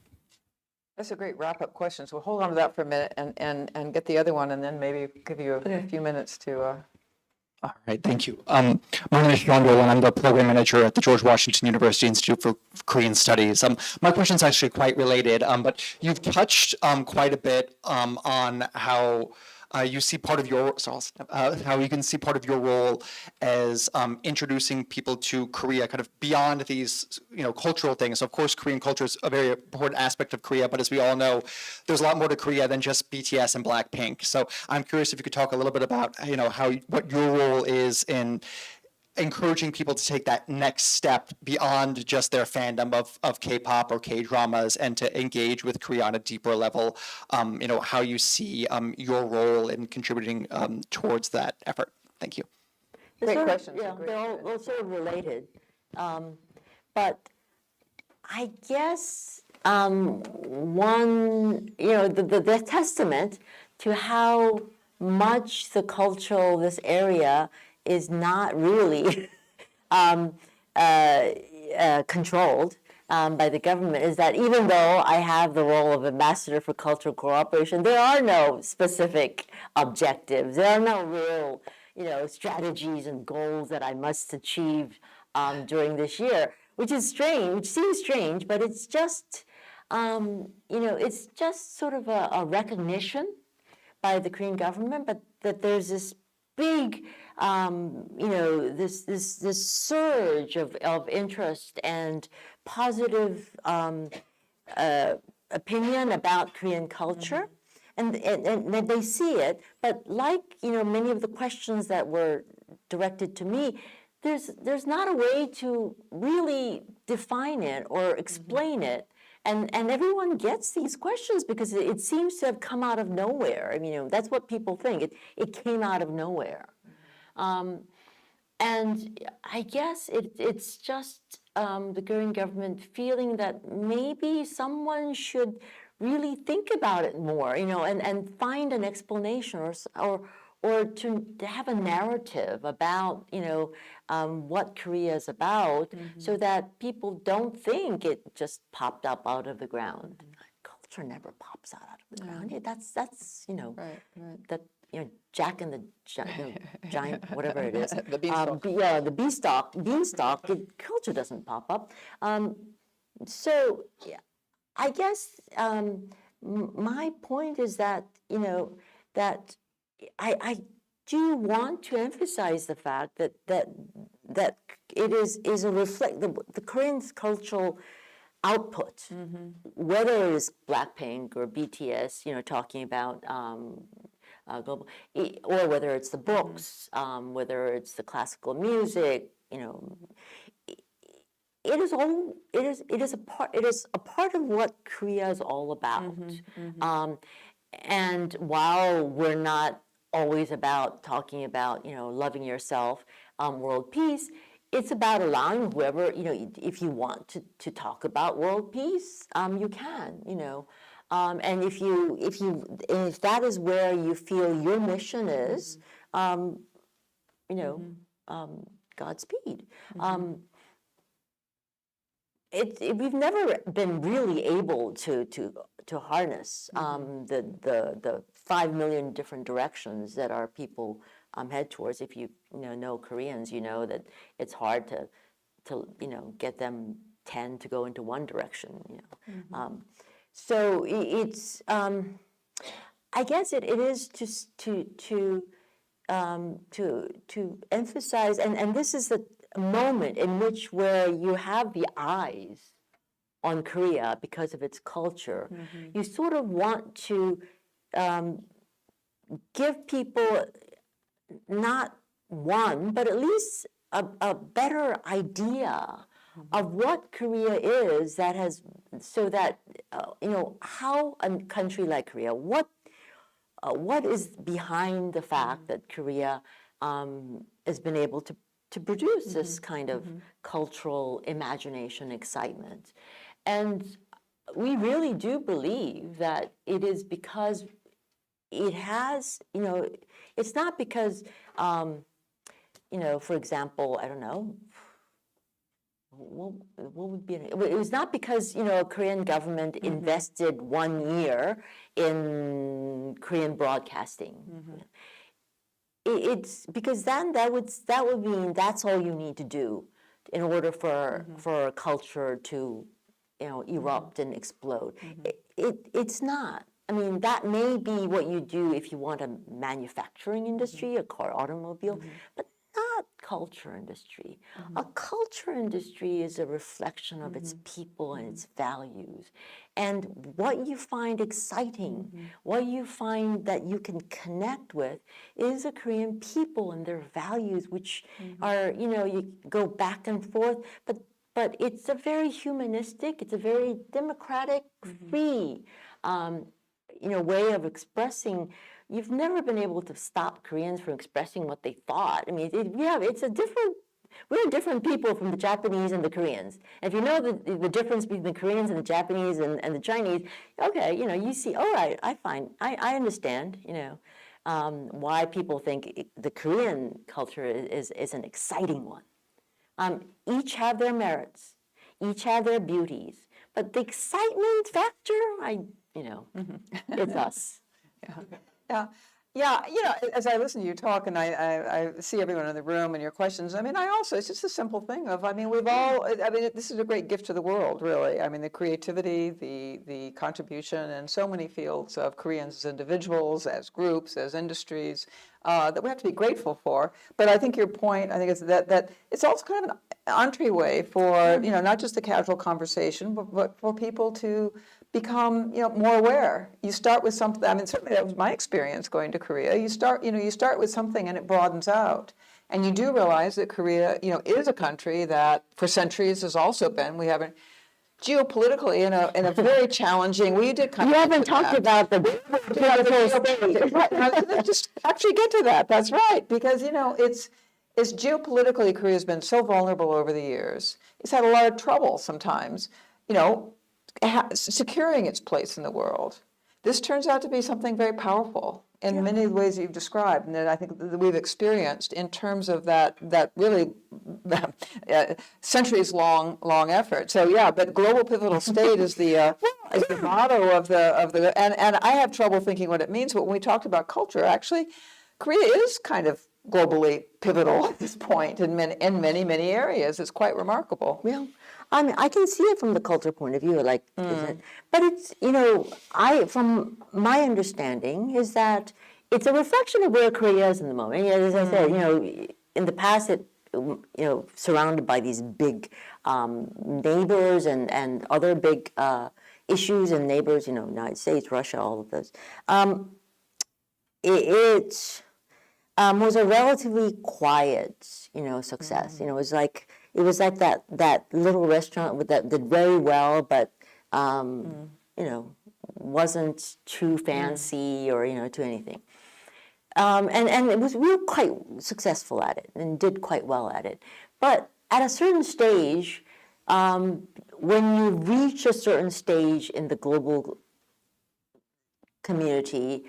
That's a great wrap-up question. So we'll hold on to that for a minute and get the other one, and then maybe give you a few minutes to. All right, thank you. My name is Sean Dolan. I'm the program manager at the George Washington University Institute for Korean Studies. My question is actually quite related, but you've touched quite a bit on how you see part of your how you can see part of your role as introducing people to Korea, kind of beyond these cultural things. Of course, Korean culture is a very important aspect of Korea, but as we all know, there's a lot more to Korea than just BTS and Blackpink. So I'm curious if you could talk a little bit about what your role is in encouraging people to take that next step beyond just their fandom of K-pop or K-dramas and to engage with Korea on a deeper level, how you see your role in contributing towards that effort. Thank you. Great questions. Yeah, Great. they're all sort of related. But I guess one, the testament to how much the cultural, this area, is not really controlled by the government is that even though I have the role of ambassador for cultural cooperation, there are no specific objectives. There are no real, strategies and goals that I must achieve during this year, which is strange, which seems strange, but it's just, it's just sort of a recognition by the Korean government, but that there's this big, this surge of interest and positive opinion about Korean culture, and they see it. But like many of the questions that were directed to me, there's not a way to really define it or explain it and everyone gets these questions because it seems to have come out of nowhere. I mean, that's what people think. It came out of nowhere. And I guess it's just the Korean government feeling that maybe someone should really think about it more, and find an explanation or to have a narrative about, what Korea is about, so that people don't think it just popped up out of the ground. Culture never pops out of the ground. Yeah, that's Right, right. that Jack and the giant, whatever it is. The beanstalk. The beanstalk. Culture doesn't pop up. So yeah, I guess my point is that that I do want to emphasize the fact that it is a reflect the Korean cultural output, whether it is Blackpink or BTS, talking about global, or whether it's the books, whether it's the classical music, it is a part of what Korea is all about. And while we're not always about talking about loving yourself, world peace, it's about allowing whoever if you want to talk about world peace, you can, and if that is where you feel your mission is, Godspeed. We've never been really able to harness the 5 million different directions that our people head towards. If you know Koreans, you know that it's hard to get them 10 to go into one direction. So it's I guess it is just to emphasize, and this is the moment in which where you have the eyes on Korea because of its culture. You sort of want to give people not one, but at least a better idea of what Korea is, that has, so that how a country like Korea, what is behind the fact that Korea has been able to produce this kind of cultural imagination, excitement. And we really do believe that it is because it has, it's not because, for example, I don't know, what would be, it was not because, Korean government invested 1 year in Korean broadcasting. It's because then that would mean that's all you need to do in order for a culture to erupt and explode. It's not. I mean, that may be what you do if you want a manufacturing industry, a car, automobile, but not culture industry. A culture industry is a reflection of its people and its values. And what you find exciting, what you find that you can connect with is the Korean people and their values, which are, you go back and forth, but it's a very humanistic, it's a very democratic, free, way of expressing. You've never been able to stop Koreans from expressing what they thought. I mean, we're different people from the Japanese and the Koreans. If you know the difference between the Koreans and the Japanese and the Chinese, okay, you see, all right, I understand, why people think the Korean culture is an exciting one. Each have their merits, each have their beauties, but the excitement factor, it's us. Yeah, as I listen to you talk and I see everyone in the room and your questions, it's just a simple thing of, this is a great gift to the world, really. The creativity, the contribution in so many fields of Koreans as individuals, as groups, as industries, that we have to be grateful for. But I think your point, is that it's also kind of an entryway for, not just a casual conversation, but for people to become, more aware. You start with something. Certainly that was my experience going to Korea. You start with something and it broadens out, and you do realize that Korea, is a country that for centuries has also been. We haven't geopolitically in a very challenging. We did kind You of haven't talked about the pivotal state. Right, I was gonna just actually get to that. That's right, because it's geopolitically, Korea's been so vulnerable over the years. It's had a lot of trouble sometimes, securing its place in the world. This turns out to be something very powerful in many of the ways that you've described, and that I think that we've experienced in terms of that really centuries-long effort. So yeah, but global pivotal state is the motto of the and I have trouble thinking what it means. But when we talked about culture, actually, Korea is kind of globally pivotal at this point in many areas. It's quite remarkable. Yeah, I mean, I can see it from the culture point of view, like, but it's, from my understanding is that it's a reflection of where Korea is in the moment. As I said, in the past, it, surrounded by these big neighbors and other big issues and neighbors, United States, Russia, all of those. It was a relatively quiet, success. It was like that little restaurant that did very well, but wasn't too fancy or too anything. And we were quite successful at it and did quite well at it. But at a certain stage, when you reach a certain stage in the global community,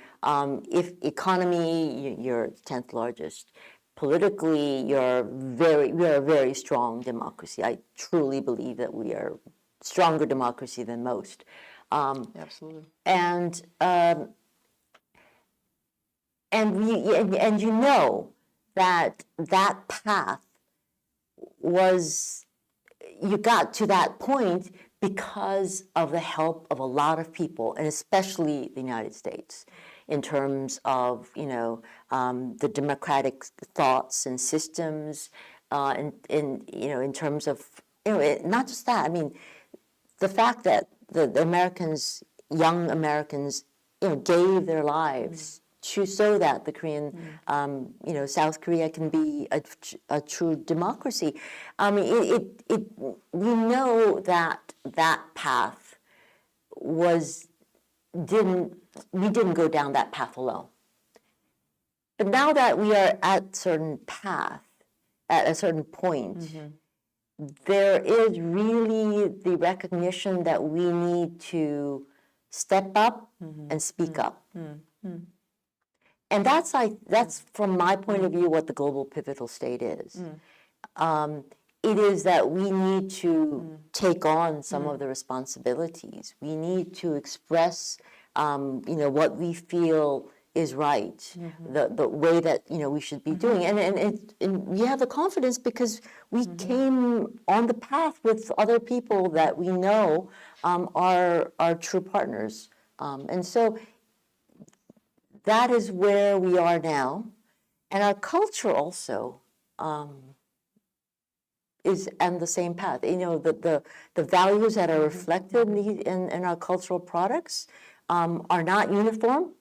if economy, you're 10th largest. Politically, we are a very strong democracy. I truly believe that we are stronger democracy than most. Absolutely. And that path was, you got to that point because of the help of a lot of people, and especially the United States, in terms of the democratic thoughts and systems, in terms of not just that. I mean, the fact that the Americans, young Americans, gave their lives so that the Korean, South Korea can be a true democracy. I mean, we know that path we didn't go down that path alone. But now that we are at a certain point, there is really the recognition that we need to step up and speak up. And that's from my point of view what the global pivotal state is. It is that we need to take on some of the responsibilities. We need to express, what we feel is right, the way that we should be doing, and we have the confidence because we came on the path with other people that we know are true partners, and so that is where we are now, and our culture also is on the same path. The values that are reflected in our cultural products are not uniform.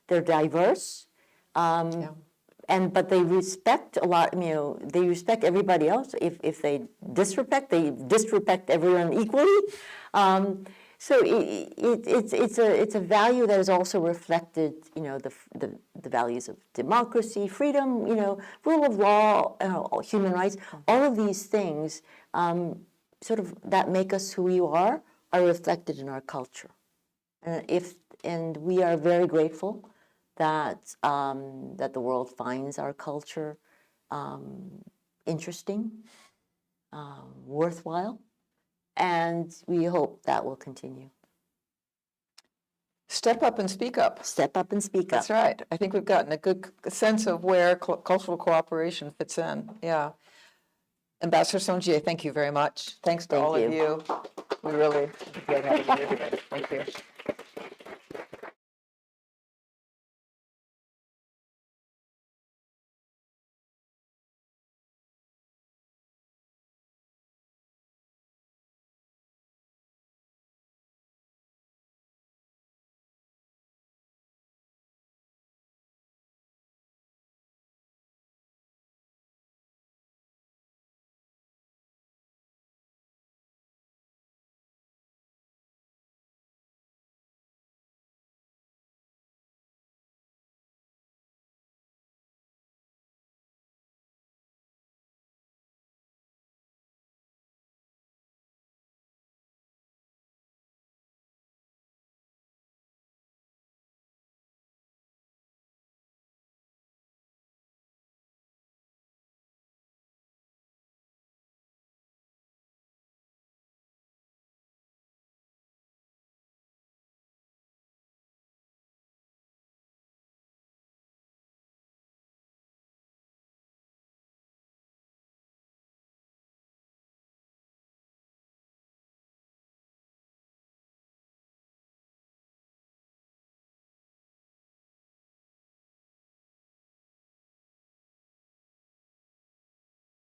They're diverse, but they respect a lot. They respect everybody else. If they disrespect everyone equally. So it's a value that is also reflected. The values of democracy, freedom, rule of law, human rights. All of these things, sort of that make us who we are reflected in our culture. And we are very grateful that the world finds our culture interesting, worthwhile, and we hope that will continue. Step up and speak up. Step up and speak up. That's right. I think we've gotten a good sense of where cultural cooperation fits in. Yeah. Ambassador Sohn, Jie-ae, thank you very much. Thanks to all of you. We really enjoyed having you here today. Thank you.